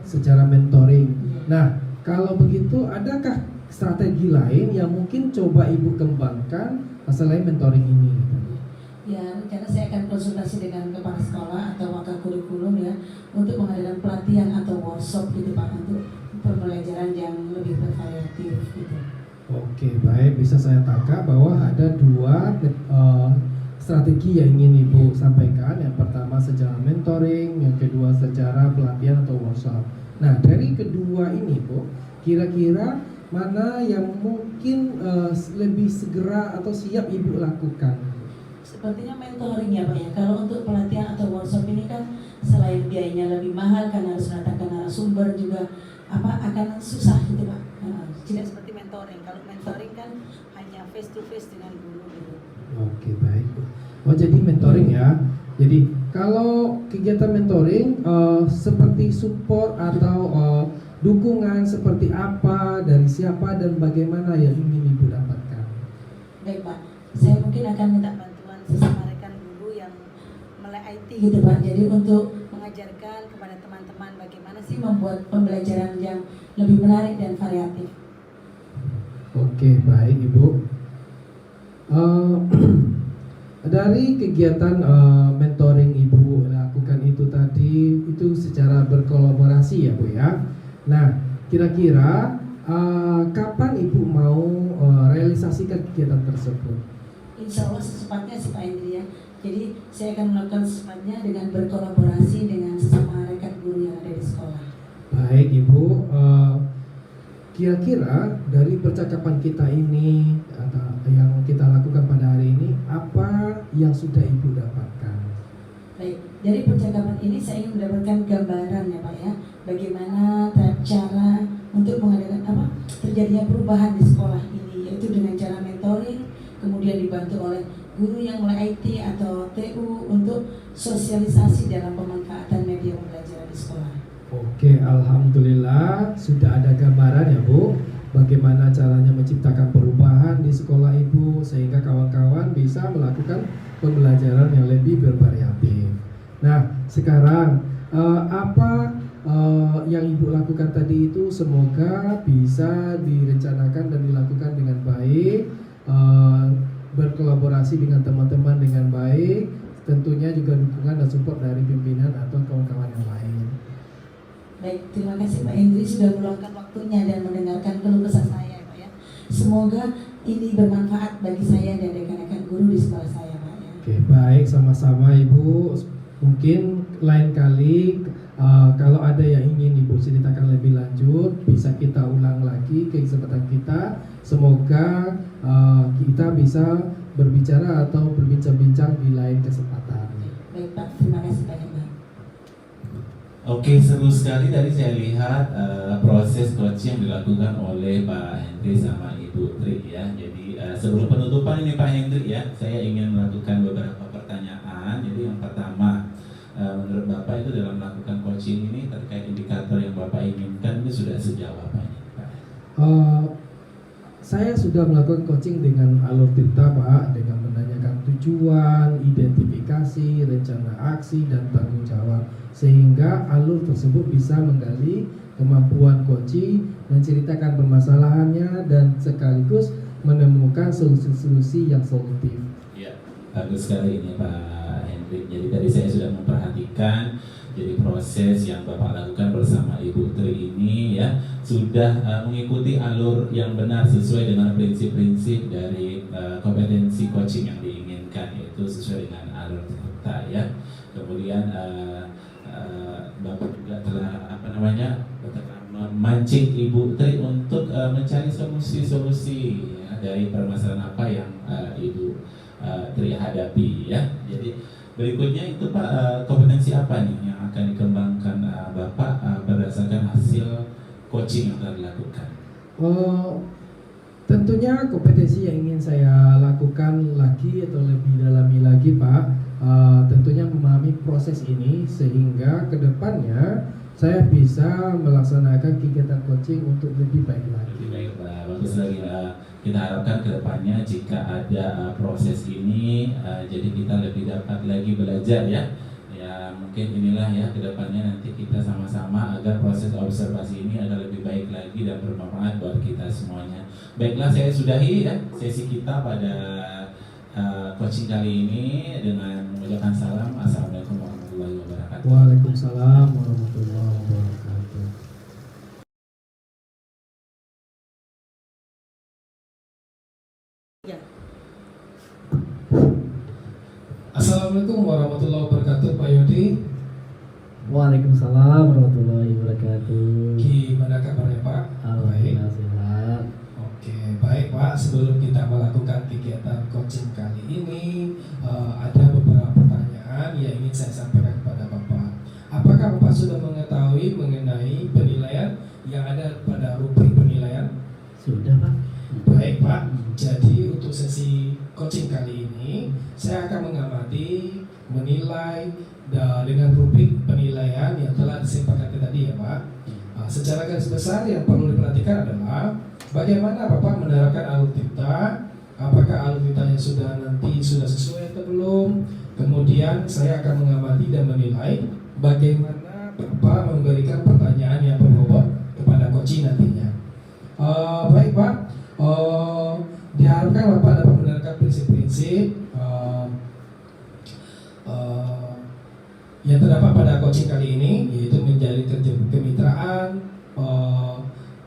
S2: secara mentoring. Nah kalau begitu adakah strategi lain yang mungkin coba Ibu kembangkan selain mentoring ini?
S4: Ya, rencana saya akan konsultasi dengan kepala sekolah atau wakil kurikulum ya untuk mengadakan pelatihan atau workshop gitu Pak untuk pembelajaran yang lebih bervariatif gitu.
S2: Oke baik, bisa saya tangkap bahwa ada dua strategi yang ingin Ibu sampaikan. Yang pertama secara mentoring, yang kedua secara pelatihan atau workshop. Nah dari kedua ini Bu, kira-kira mana yang mungkin lebih segera atau siap Ibu lakukan?
S4: Sepertinya mentoring ya Pak ya. Kalau untuk pelatihan atau workshop ini kan saya juga akan susah gitu Pak. Tidak seperti mentoring. Kalau mentoring kan hanya face to face dengan guru gitu.
S2: Oke, baik. Oh, jadi mentoring ya. Jadi kalau kegiatan mentoring seperti support atau dukungan seperti apa, dari siapa dan bagaimana yang ingin Ibu dapatkan?
S4: Baik Pak, saya mungkin akan minta bantuan sesama rekan guru yang melek IT gitu Pak. Jadi untuk mengajarkan kepada teman-teman bagaimana sih membuat pembelajaran yang lebih menarik dan variatif.
S2: Oke, baik Ibu. Dari kegiatan mentoring Ibu lakukan itu tadi, itu secara berkolaborasi ya Bu ya. Nah, kira-kira kapan Ibu mau realisasikan kegiatan tersebut?
S4: Insya Allah secepatnya sih Pak Hendri ya. Jadi saya akan melakukan secepatnya dengan berkolaborasi dengan sesama rekan guru yang ada di sekolah.
S2: Baik Ibu, kira-kira dari percakapan kita ini atau yang kita lakukan pada hari ini, apa yang sudah Ibu dapatkan?
S4: Baik, dari percakapan ini saya ingin mendapatkan gambaran ya Pak ya, bagaimana cara untuk mengadakan terjadinya perubahan di sekolah ini, yaitu dengan cara mentoring, kemudian dibantu oleh guru yang mulai IT atau TU untuk sosialisasi dalam pemanfaatan media pembelajaran di sekolah.
S2: Oke, alhamdulillah sudah ada gambaran ya Bu, bagaimana caranya menciptakan perubahan di sekolah Ibu sehingga kawan-kawan bisa melakukan pembelajaran yang lebih bervariatif. Nah, sekarang apa yang Ibu lakukan tadi itu semoga bisa direncanakan dan dilakukan dengan baik, berkolaborasi dengan teman-teman dengan baik, tentunya juga dukungan dan support dari pimpinan atau kawan-kawan yang lain.
S4: Baik, terima kasih Pak Hendri sudah meluangkan waktunya dan mendengarkan keluh kesah saya Pak ya. Semoga ini bermanfaat bagi saya dan rekan-rekan guru di sekolah saya Pak ya.
S2: Oke, baik, sama-sama Ibu. Mungkin lain kali kalau ada yang ingin Ibu ceritakan lebih lanjut, bisa kita ulang lagi ke kesempatan kita. Semoga kita bisa berbicara atau berbincang-bincang di lain kesempatan.
S4: Baik Pak, terima kasih banyak Pak.
S1: Oke, seru sekali tadi saya lihat proses coaching yang dilakukan oleh Pak Hendri sama Ibu Tri ya. Jadi sebelum penutupan ini Pak Hendri ya, saya ingin melakukan beberapa pertanyaan. Jadi yang pertama, menurut Bapak itu dalam melakukan coaching ini terkait indikator yang Bapak inginkan ini sudah sejauh apa ini Pak?
S2: Saya sudah melakukan coaching dengan alur tirta Pak, dengan menanyakan tujuan, identifikasi, rencana aksi, dan tanggung jawab, sehingga alur tersebut bisa menggali kemampuan coach, menceritakan permasalahannya, dan sekaligus menemukan solusi-solusi yang solutif.
S1: Ya, bagus sekali ini Pak Hendrik. Jadi tadi saya sudah memperhatikan, jadi proses yang Bapak lakukan bersama Ibu Tri ini ya sudah mengikuti alur yang benar sesuai dengan prinsip-prinsip dari kompetensi coaching yang diinginkan, yaitu sesuai dengan alur kita ya. Kemudian Bapak juga telah telah memancing Ibu Tri untuk mencari solusi-solusi ya, dari permasalahan apa yang Ibu Tri hadapi ya. Jadi berikutnya itu Pak, kompetensi apa nih yang akan dikembangkan Bapak berdasarkan hasil coaching yang telah dilakukan?
S2: Tentunya kompetensi yang ingin saya lakukan lagi atau lebih dalami lagi Pak, tentunya memahami proses ini sehingga kedepannya saya bisa melaksanakan kegiatan coaching untuk lebih baik lagi.
S1: Lebih baik Pak, bagus lagi. Kita harapkan kedepannya jika ada proses ini, jadi kita lebih dapat lagi belajar ya. Ya mungkin inilah ya kedepannya nanti kita sama-sama agar proses observasi ini agar lebih baik lagi dan bermanfaat buat kita semuanya. Baiklah, saya sudahi ya sesi kita pada coaching kali ini dengan mengucapkan salam. Assalamualaikum warahmatullahi wabarakatuh.
S2: Waalaikumsalam warahmatullahi wabarakatuh.
S4: Ya.
S2: Assalamualaikum warahmatullahi wabarakatuh Pak Yodi.
S3: Waalaikumsalam warahmatullahi wabarakatuh.
S2: Gimana kabarnya Pak?
S3: Alhamdulillah sehat.
S2: Oke, baik Pak. Sebelum kita melakukan kegiatan coaching kali ini, ada beberapa pertanyaan yang ingin saya sampaikan kepada Bapak. Apakah Bapak sudah mengetahui mengenai penilaian yang ada pada rubrik penilaian?
S3: Sudah Pak.
S2: Baik Pak, jadi untuk sesi coaching kali ini saya akan mengamati, menilai dengan rubrik penilaian yang telah disepakati tadi ya Pak. Secara garis besar yang perlu diperhatikan adalah bagaimana Bapak menerapkan alutita, apakah alutitanya sudah sesuai atau belum. Kemudian saya akan mengamati dan menilai bagaimana Bapak memberikan pertanyaan yang berbobot kepada coaching nantinya. Baik Pak, diharapkan Bapak dapat menerapkan prinsip-prinsip yang terdapat pada coaching kali ini, yaitu menjadi kemitraan,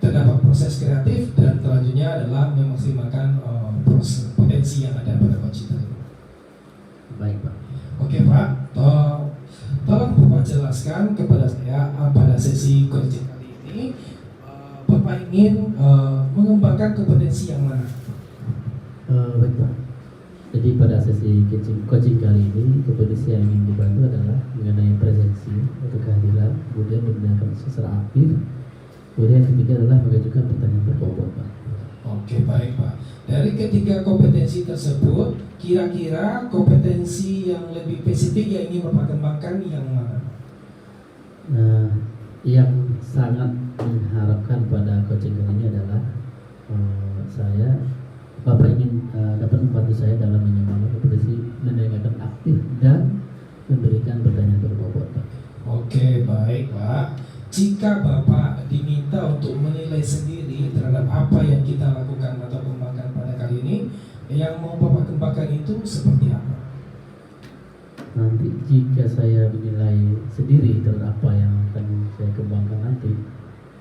S2: terdapat proses kreatif, dan selanjutnya adalah memaksimalkan proses potensi yang ada pada coaching tadi.
S3: Baik Pak.
S2: Oke Pak, tolong Bapak jelaskan kepada saya pada sesi coaching kali ini Bapak ingin mengembangkan kompetensi yang mana?
S3: Baik Pak. Jadi pada sesi coaching kali ini kompetensi yang ingin dibantu adalah mengenai presensi atau kehadiran, kemudian menggunakan secara aktif, kemudian yang ketiga adalah mengajukan pertanyaan berbobot Pak.
S2: Oke baik Pak. Dari ketiga kompetensi tersebut, kira-kira kompetensi yang lebih spesifik yang ingin Bapak kembangkan yang mana?
S3: Nah, yang sangat mengharapkan pada coaching kali ini adalah Bapak ingin dapat membantu saya dalam mengembangkan kompetensi mendengarkan aktif dan memberikan pertanyaan berbobot Pak.
S2: Oke baik Pak. Jika Bapak diminta untuk menilai sendiri terhadap apa yang kita lakukan atau kembangkan pada kali ini, yang mau Bapak kembangkan itu seperti apa?
S3: Nanti jika saya menilai sendiri terhadap apa yang akan saya kembangkan nanti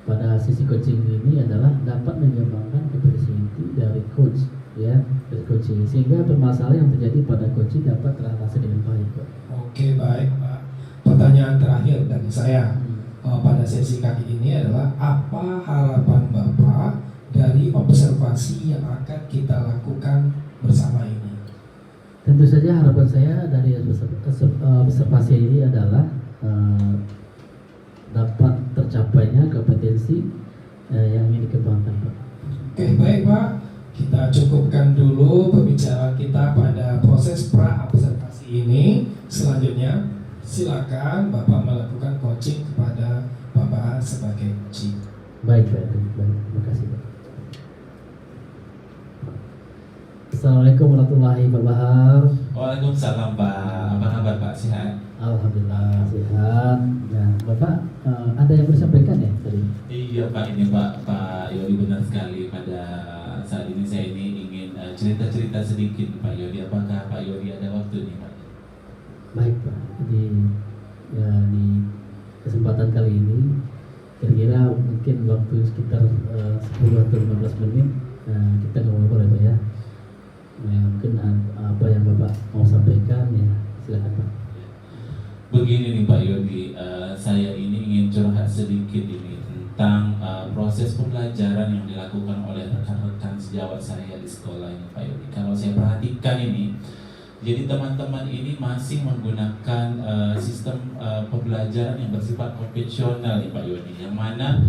S3: pada sisi coaching ini adalah dapat mengembangkan kompetensi inti dari coach ya, dari coaching, sehingga permasalahan yang terjadi pada coaching dapat teratasi dengan baik Pak.
S2: Oke baik Pak. Pertanyaan terakhir dari saya pada sesi kali ini adalah apa harapan Bapak dari observasi yang akan kita lakukan bersama ini?
S3: Tentu saja harapan saya dari observasi ini adalah dapat tercapainya kompetensi yang ingin dikembangkan Pak.
S2: Oke baik Pak, kita cukupkan dulu pembicaraan kita pada proses pra-observasi ini. Selanjutnya silakan Bapak melakukan coaching kepada Bapak sebagai coaching.
S3: Baik, terima kasih Pak. Assalamualaikum warahmatullahi wabarakatuh.
S1: Waalaikumsalam Pak. Apa kabar Pak? Sehat?
S3: Alhamdulillah sehat. Ya, Bapak ada yang disampaikan ya tadi?
S1: Iya Pak, ini Pak Yodi benar sekali. Pada saat ini saya ingin cerita-cerita sedikit Pak Yodi. Apakah Pak Yodi ada waktu nih Pak?
S3: Baik Pak. Jadi ya, di kesempatan kali ini kira-kira mungkin waktu sekitar 10 atau 15 menit kita ngobrol ya Pak ya. Mungkin apa yang Bapak mau sampaikan ya silakan Pak.
S1: Begini nih Pak Yodi, saya ini ingin curhat sedikit ini tentang proses pembelajaran yang dilakukan oleh rekan-rekan sejawat saya di sekolah ini Pak Yodi. Kalau saya perhatikan ini, jadi teman-teman ini masih menggunakan sistem pembelajaran yang bersifat konvensional nih Pak Yodi, yang mana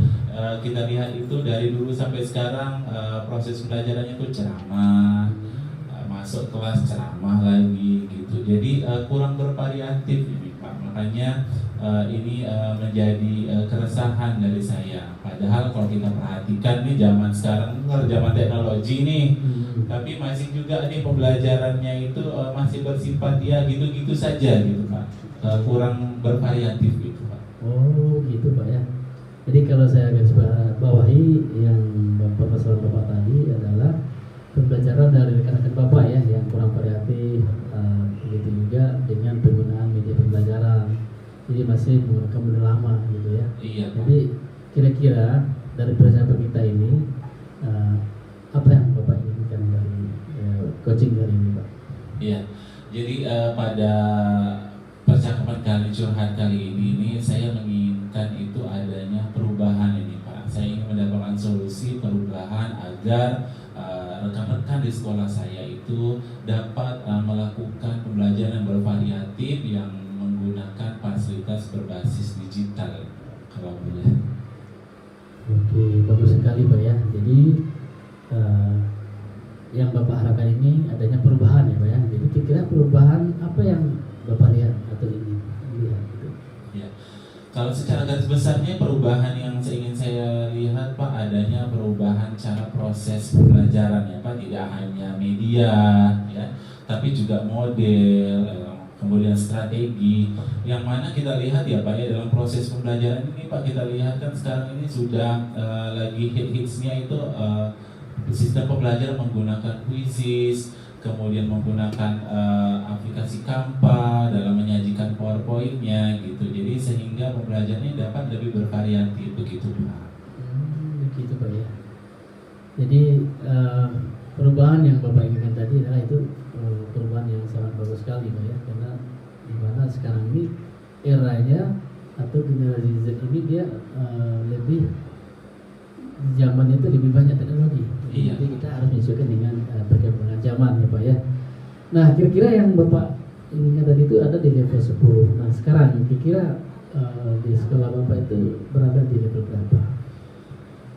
S1: kita lihat itu dari dulu sampai sekarang proses pembelajarannya itu ceramah, masuk kelas ceramah lagi gitu. Jadi kurang bervariatif ini Pak. Makanya ini menjadi keresahan dari saya. Padahal kalau kita perhatikan nih zaman sekarang zaman teknologi nih, tapi masih juga nih pembelajarannya itu masih bersifat ya gitu-gitu saja gitu Pak. Kurang bervariatif gitu Pak.
S3: Oh gitu Pak ya. Jadi kalau saya garis bawahi yang Bapak tadi adalah pembelajaran dari rekan-rekan Bapak ya yang kurang variatif, begitu juga dengan penggunaan media pembelajaran. Jadi masih menggunakan model lama gitu ya.
S1: Iya.
S3: Jadi kira-kira dari persiapan kita ini apa yang Bapak inginkan dari coaching hari ini Pak?
S1: Iya. Jadi pada percakapan kali curhat kali ini saya menginginkan itu adanya perubahan ini Pak. Saya ingin mendapatkan solusi perubahan agar rekan-rekan di sekolah saya itu dapat melakukan pembelajaran bervariatif yang menggunakan fasilitas berbasis digital kalau boleh.
S3: yang Bapak harapkan ini adanya perubahan ya Pak ya. Jadi kira-kira perubahan apa yang Bapak lihat atau ini lihat gitu.
S1: Ya. Kalau secara garis besarnya perubahan yang ingin saya lihat Pak, adanya perubahan cara proses pembelajaran ya Pak, tidak hanya media ya, tapi juga model, kemudian strategi, yang mana kita lihat ya Pak ya dalam proses pembelajaran ini Pak, kita lihat kan sekarang ini sudah lagi hits-hitsnya itu sistem pembelajaran menggunakan quizzes, kemudian menggunakan aplikasi Canva dalam menyajikan PowerPoint-nya gitu. Jadi sehingga pembelajarannya dapat lebih bervariatif begitu Pak.
S3: Begitu Pak ya. Jadi perubahan yang Bapak inginkan tadi adalah itu perubahan yang sangat bagus sekali Pak ya, karena di mana sekarang ini eranya atau generasi Z ini dia lebih zamannya itu lebih banyak teknologi.
S1: Iya.
S3: Jadi kita harus menyesuaikan dengan perkembangan zaman ya Pak ya. Nah kira-kira yang Bapak inginkan tadi itu ada di level 10. Nah sekarang kira-kira di sekolah Bapak itu berada di level berapa?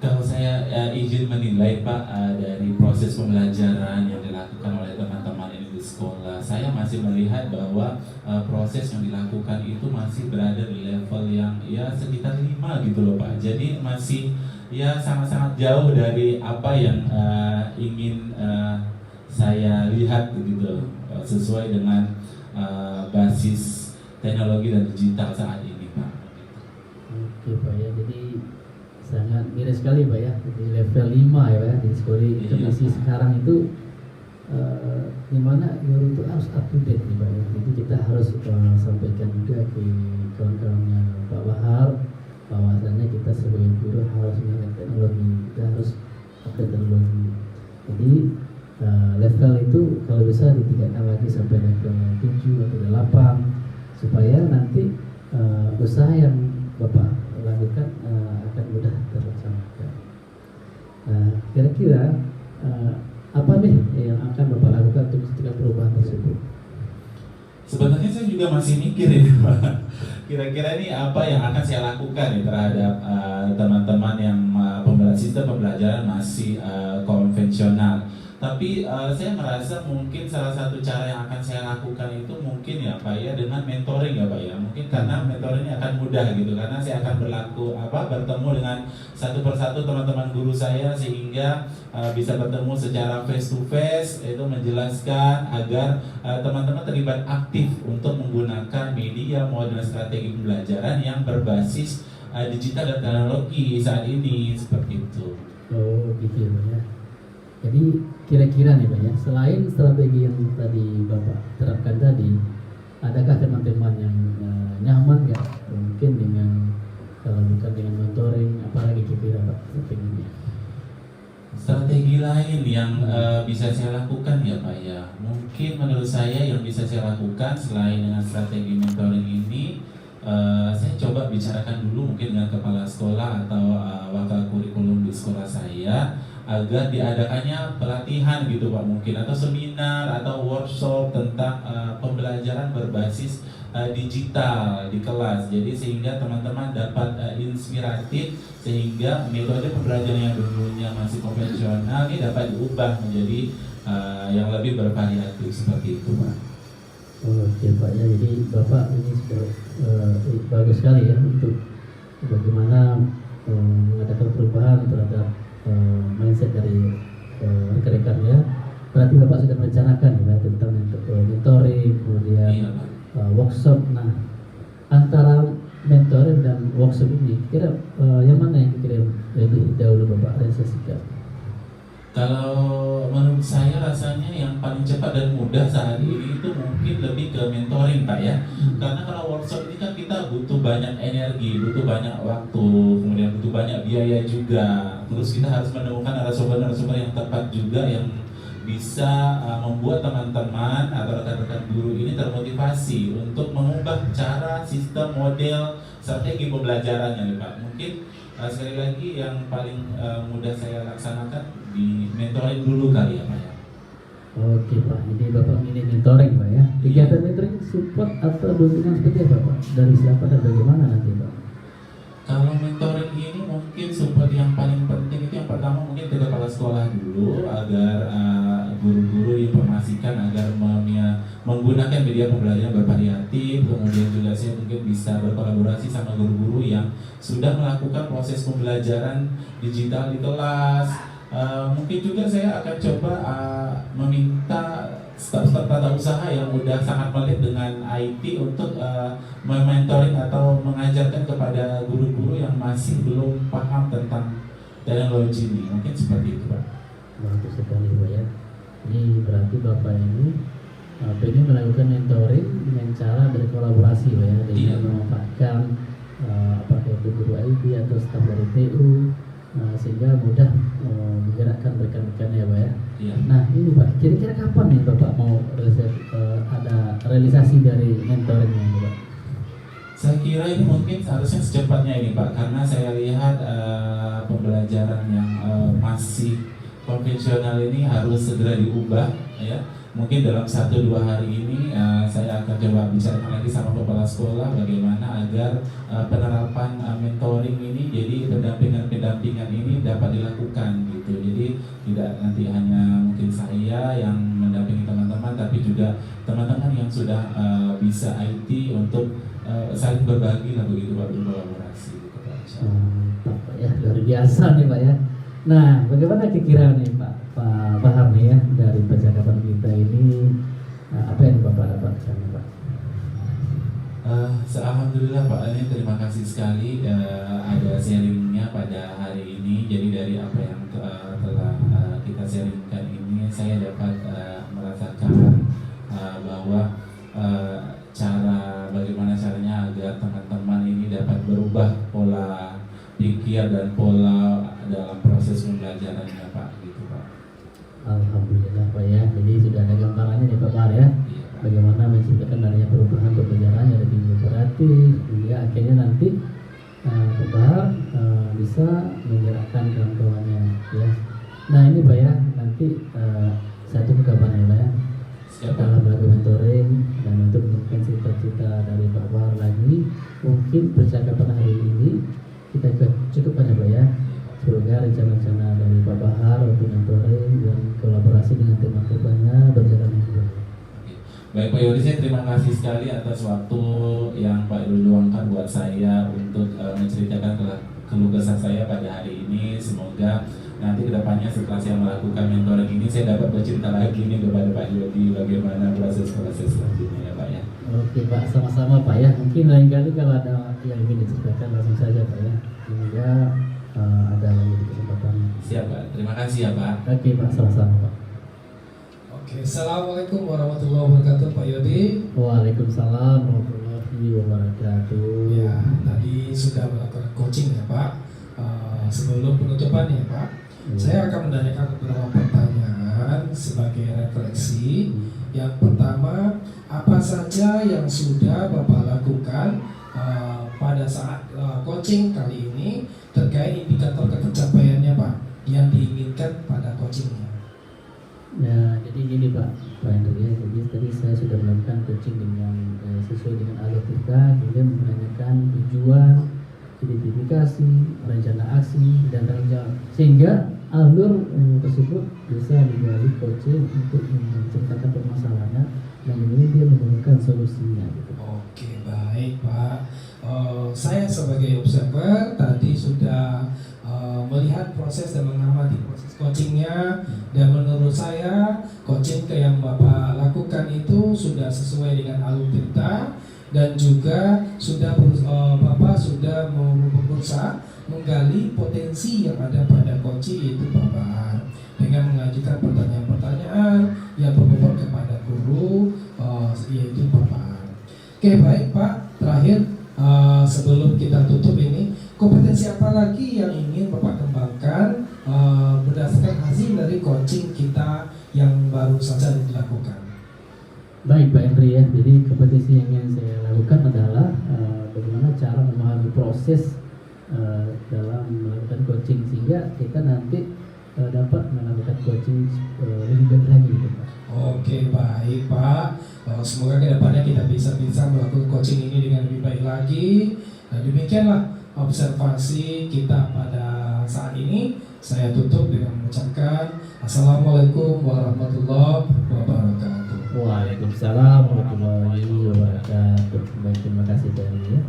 S1: Kalau saya izin menilai Pak dari proses pembelajaran yang dilakukan oleh teman-teman ini di sekolah, saya masih melihat bahwa proses yang dilakukan itu masih berada di level yang ya sekitar 5 gitu loh Pak. Jadi masih ya sangat-sangat jauh dari apa yang ingin saya lihat begitu, sesuai dengan basis teknologi dan digital saat ini Pak.
S3: Oke Pak ya, jadi sangat miris sekali Pak ya, di level 5 ya Pak ya, di sekolah kondisi sekarang itu dimana guru itu harus up to date nih Pak ya. Jadi kita harus sampaikan juga ke kawan-kawannya Pak Bahar bahwasanya kita sebagai guru harus mengenai teknologi, kita harus update teknologi. Jadi level itu kalau bisa ditingkatkan lagi sampai level 7 atau 8 supaya nanti usaha yang Bapak lakukan akan mudah terlaksana. Kira-kira apa nih yang akan Bapak lakukan untuk mencegah perubahan tersebut?
S1: Sebenarnya saya juga masih mikir ini Pak. Kira-kira ini apa yang akan saya lakukan ya terhadap teman-teman yang sistem pembelajaran masih konvensional. Tapi saya merasa mungkin salah satu cara yang akan saya lakukan itu mungkin ya Pak ya dengan mentoring ya Pak ya. Mungkin karena mentoring ini akan mudah gitu, karena saya akan bertemu dengan satu persatu teman-teman guru saya sehingga bisa bertemu secara face to face, itu menjelaskan agar teman-teman terlibat aktif untuk menggunakan media model strategi pembelajaran yang berbasis digital dan teknologi saat ini seperti itu.
S3: Oh gitu ya. Jadi kira-kira nih Pak ya, selain strategi yang tadi Bapak terapkan tadi, adakah teman-teman yang nyaman nggak mungkin dengan kalau bukan dengan mentoring, apalagi kira-kira Pak strateginya?
S1: Strategi lain yang bisa saya lakukan ya Pak ya, mungkin menurut saya yang bisa saya lakukan selain dengan strategi mentoring ini, saya coba bicarakan dulu mungkin dengan kepala sekolah atau wakil kurikulum di sekolah saya agar diadakannya pelatihan gitu Pak mungkin, atau seminar atau workshop tentang pembelajaran berbasis digital di kelas. Jadi sehingga teman-teman dapat inspiratif, sehingga metode pembelajaran yang dulunya masih konvensional ini dapat diubah menjadi yang lebih bervariatif seperti itu Pak.
S3: Oke Pak ya, jadi Bapak ini sudah bagus sekali ya untuk bagaimana mengadakan perubahan terhadap mindset dari rekan-rekan ya. Berarti Bapak sudah merencanakan ya tentang mentoring, kemudian workshop. Nah, antara mentoring dan workshop ini kira yang mana yang kira lebih dahulu Bapak realisasikan?
S1: Kalau menurut saya rasanya yang paling cepat dan mudah saat ini itu mungkin lebih ke mentoring Pak ya. Karena kalau workshop ini kan kita butuh banyak energi, butuh banyak waktu, kemudian butuh banyak biaya juga. Terus kita harus menemukan narasumber-narasumber yang tepat juga yang bisa membuat teman-teman atau rekan-rekan guru ini termotivasi untuk mengubah cara, sistem, model, strategi pembelajarannya Pak. Mungkin sekali lagi yang paling mudah saya laksanakan di mentoring dulu kali ya Pak ya.
S3: Oke Pak, jadi Bapak milih mentoring Pak ya. Kegiatan mentoring support atau dukungan seperti apa Pak? Dari siapa dan bagaimana nanti Pak?
S1: Kalau mentoring ini mungkin support yang paling penting itu yang pertama mungkin ke kepala sekolah sekolah dulu agar guru-guru informasikan agar menggunakan media pembelajaran bervariatif. Kemudian juga saya mungkin bisa berkolaborasi sama guru-guru yang sudah melakukan proses pembelajaran digital di kelas. Mungkin juga saya akan coba meminta staf-staf tata usaha yang udah sangat melek dengan IT untuk mementoring atau mengajarkan kepada guru-guru yang masih belum paham tentang teknologi ini. Mungkin seperti itu, Pak.
S3: Bagus sekali Pak ya. Ini berarti Bapak ini ingin melakukan mentoring dengan cara berkolaborasi Pak ya, dengan memanfaatkan apakah itu guru IT atau staf dari TU, sehingga mudah menggerakkan rekan-rekannya Pak ya.
S1: Iya.
S3: Nah ini Pak, kira-kira kapan nih Bapak mau ada realisasi dari mentoringnya ini Pak?
S1: Saya kira ini mungkin harusnya secepatnya ini Pak, karena saya lihat pembelajaran yang masih konvensional ini harus segera diubah ya. Mungkin dalam 1-2 hari ini saya akan coba bicarakan lagi sama kepala sekolah bagaimana agar penerapan mentoring ini jadi pendampingan ini dapat dilakukan gitu. Jadi tidak nanti hanya mungkin saya yang mendampingi teman-teman, tapi juga teman-teman yang sudah bisa IT untuk saling berbagi lah begitu Pak, berkolaborasi gitu Pak.
S3: Pak ya, luar biasa nih Pak ya. Nah, bagaimana kira-kira nih Pak Bahar nih ya dari percakapan kita ini, apa yang Bapak dapatkan Pak?
S1: Alhamdulillah Pak, ini terima kasih sekali ada sharingnya pada hari ini. Jadi dari apa yang telah kita sharingkan ini, saya dapat merasakan bahwa bagaimana caranya agar teman-teman ini dapat berubah pola pikir dan pola dalam proses pembelajarannya Pak, gitu Pak.
S3: Alhamdulillah Pak ya, jadi sudah ada gambarannya nih Pak Bahar ya, bagaimana menciptakan adanya perubahan pembelajaran yang lebih kooperatif, hingga akhirnya nanti Pak Bahar bisa menggerakkan kawan-kawannya ya. Nah ini Pak ya, nanti saya tunggu kabarnya Pak ya. Dalam melakukan mentoring dan untuk menemukan cita-cita dari Pak Bahar lagi, mungkin percakapan hari ini kita cukupkan ya Pak ya. Semoga rencana-rencana dari Pak Bahar untuk mentoring dan kolaborasi dengan teman-temannya berjalan dengan baik.
S1: Baik Pak Yodi, saya terima kasih sekali atas waktu yang Pak Yodi luangkan buat saya untuk menceritakan keluh kesah saya pada hari ini. Semoga nanti kedepannya setelah saya melakukan mentoring ini, saya dapat bercerita lagi nih kepada Pak Yodi bagaimana proses-proses selanjutnya ya Pak ya.
S3: Oke Pak, sama-sama Pak ya. Mungkin lain kali kalau ada yang ingin diceritakan langsung saja Pak ya. Semoga ada lagi di kesempatan.
S1: Siap Pak, terima kasih ya Pak.
S3: Oke Pak, sama-sama Pak.
S2: Oke, assalamualaikum warahmatullahi wabarakatuh Pak Yodi.
S3: Waalaikumsalam warahmatullahi wabarakatuh.
S2: Ya, tadi sudah melakukan coaching ya Pak. Sebelum penutupan ya Pak, saya akan menanyakan beberapa pertanyaan sebagai refleksi. Yang pertama, apa saja yang sudah Bapak lakukan pada saat coaching kali ini terkait indikator pencapaiannya Pak yang diinginkan pada coachingnya?
S3: Ya, jadi gini Pak Hendro ya. Jadi tadi saya sudah melakukan coaching dengan sesuai dengan alur kita, kemudian menanyakan tujuan, identifikasi, rencana aksi, dan tanggung jawab, sehingga alur tersebut bisa digali coaching untuk menceritakan permasalahannya dan kemudian dia menemukan solusinya gitu.
S2: Oke, baik Pak. Saya sebagai observer tadi sudah melihat proses dan mengamati proses coachingnya, dan menurut saya coaching yang Bapak lakukan itu sudah sesuai dengan alur cerita, dan juga sudah Bapak sudah berusaha menggali potensi yang ada pada coaching itu Bapak dengan mengajukan pertanyaan-pertanyaan yang berbobot kepada guru, yaitu Bapak. Oke, baik Pak. Terakhir sebelum kita tutup ini, kompetensi apa lagi yang ingin Bapak kembangkan berdasarkan hasil dari coaching kita yang baru saja dilakukan?
S3: Baik Pak Henry ya, jadi kompetisi yang ingin saya lakukan adalah bagaimana cara memahami proses dalam melakukan coaching, sehingga kita nanti dapat melakukan coaching lebih baik lagi gitu Pak.
S2: Oke, baik Pak. Semoga kedepannya kita bisa melakukan coaching ini dengan lebih baik lagi. Demikianlah observasi kita pada saat ini saya tutup dengan mengucapkan Assalamualaikum warahmatullahi wabarakatuh.
S5: Waalaikumsalam warahmatullahi wabarakatuh. Baik, terima kasih dari